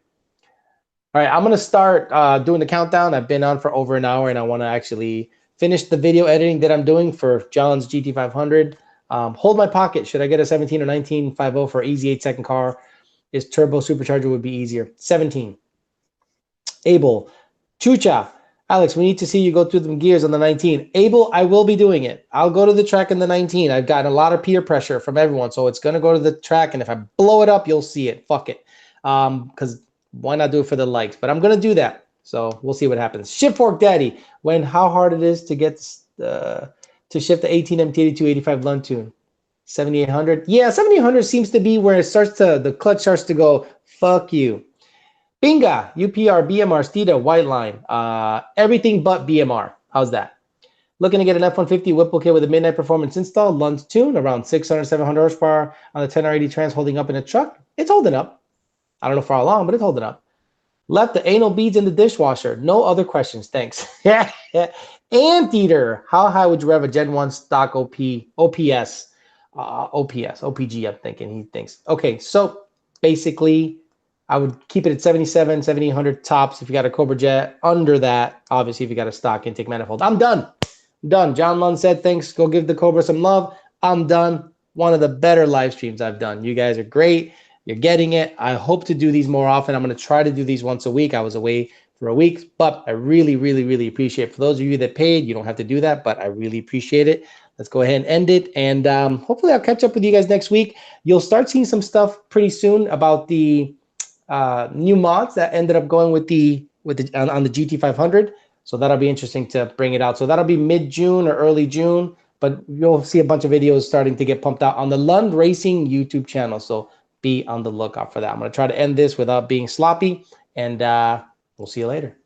All right, I'm going to start doing the countdown. I've been on for over an hour, and I want to actually finish the video editing that I'm doing for John's GT500. Hold my pocket. Should I get a 17 or 19.50 for an easy 8-second car? Is turbo supercharger would be easier. 17. Abel. Chucha. Alex, we need to see you go through them gears on the 19. Abel, I will be doing it. I'll go to the track in the 19. I've gotten a lot of peer pressure from everyone, so it's going to go to the track, and if I blow it up, you'll see it. Fuck it. Because why not do it for the likes? But I'm going to do that, so we'll see what happens. Shipfork Daddy, how hard it is to get to shift the 18 MT82 85 Lund tune. 7,800. Yeah, 7,800 seems to be where the clutch starts to go, fuck you. Binga, UPR, BMR, Steeda, White Line. Everything but BMR. How's that? Looking to get an F-150 Whipple kit with a midnight performance install. Lund's tune, around 600, 700 horsepower on the 10R80 trans, holding up in a truck. It's holding up. I don't know for how long, but it's holding up. Left the anal beads in the dishwasher. No other questions. Thanks. Anteater. How high would you rev a Gen 1 stock OPS, OPG, I'm thinking he thinks. Okay, so basically, I would keep it at 77, 7,800 tops if you got a Cobra Jet. Under that, obviously, if you got a stock intake manifold. I'm done. Done. John Lund said, thanks. Go give the Cobra some love. I'm done. One of the better live streams I've done. You guys are great. You're getting it. I hope to do these more often. I'm going to try to do these once a week. I was away for a week, but I really, really, really appreciate it. For those of you that paid, you don't have to do that, but I really appreciate it. Let's go ahead and end it. And hopefully I'll catch up with you guys next week. You'll start seeing some stuff pretty soon about the new mods that ended up going on the GT500. So that'll be interesting to bring it out. So that'll be mid-June or early June, but you'll see a bunch of videos starting to get pumped out on the Lund Racing YouTube channel. So be on the lookout for that. I'm going to try to end this without being sloppy, and we'll see you later.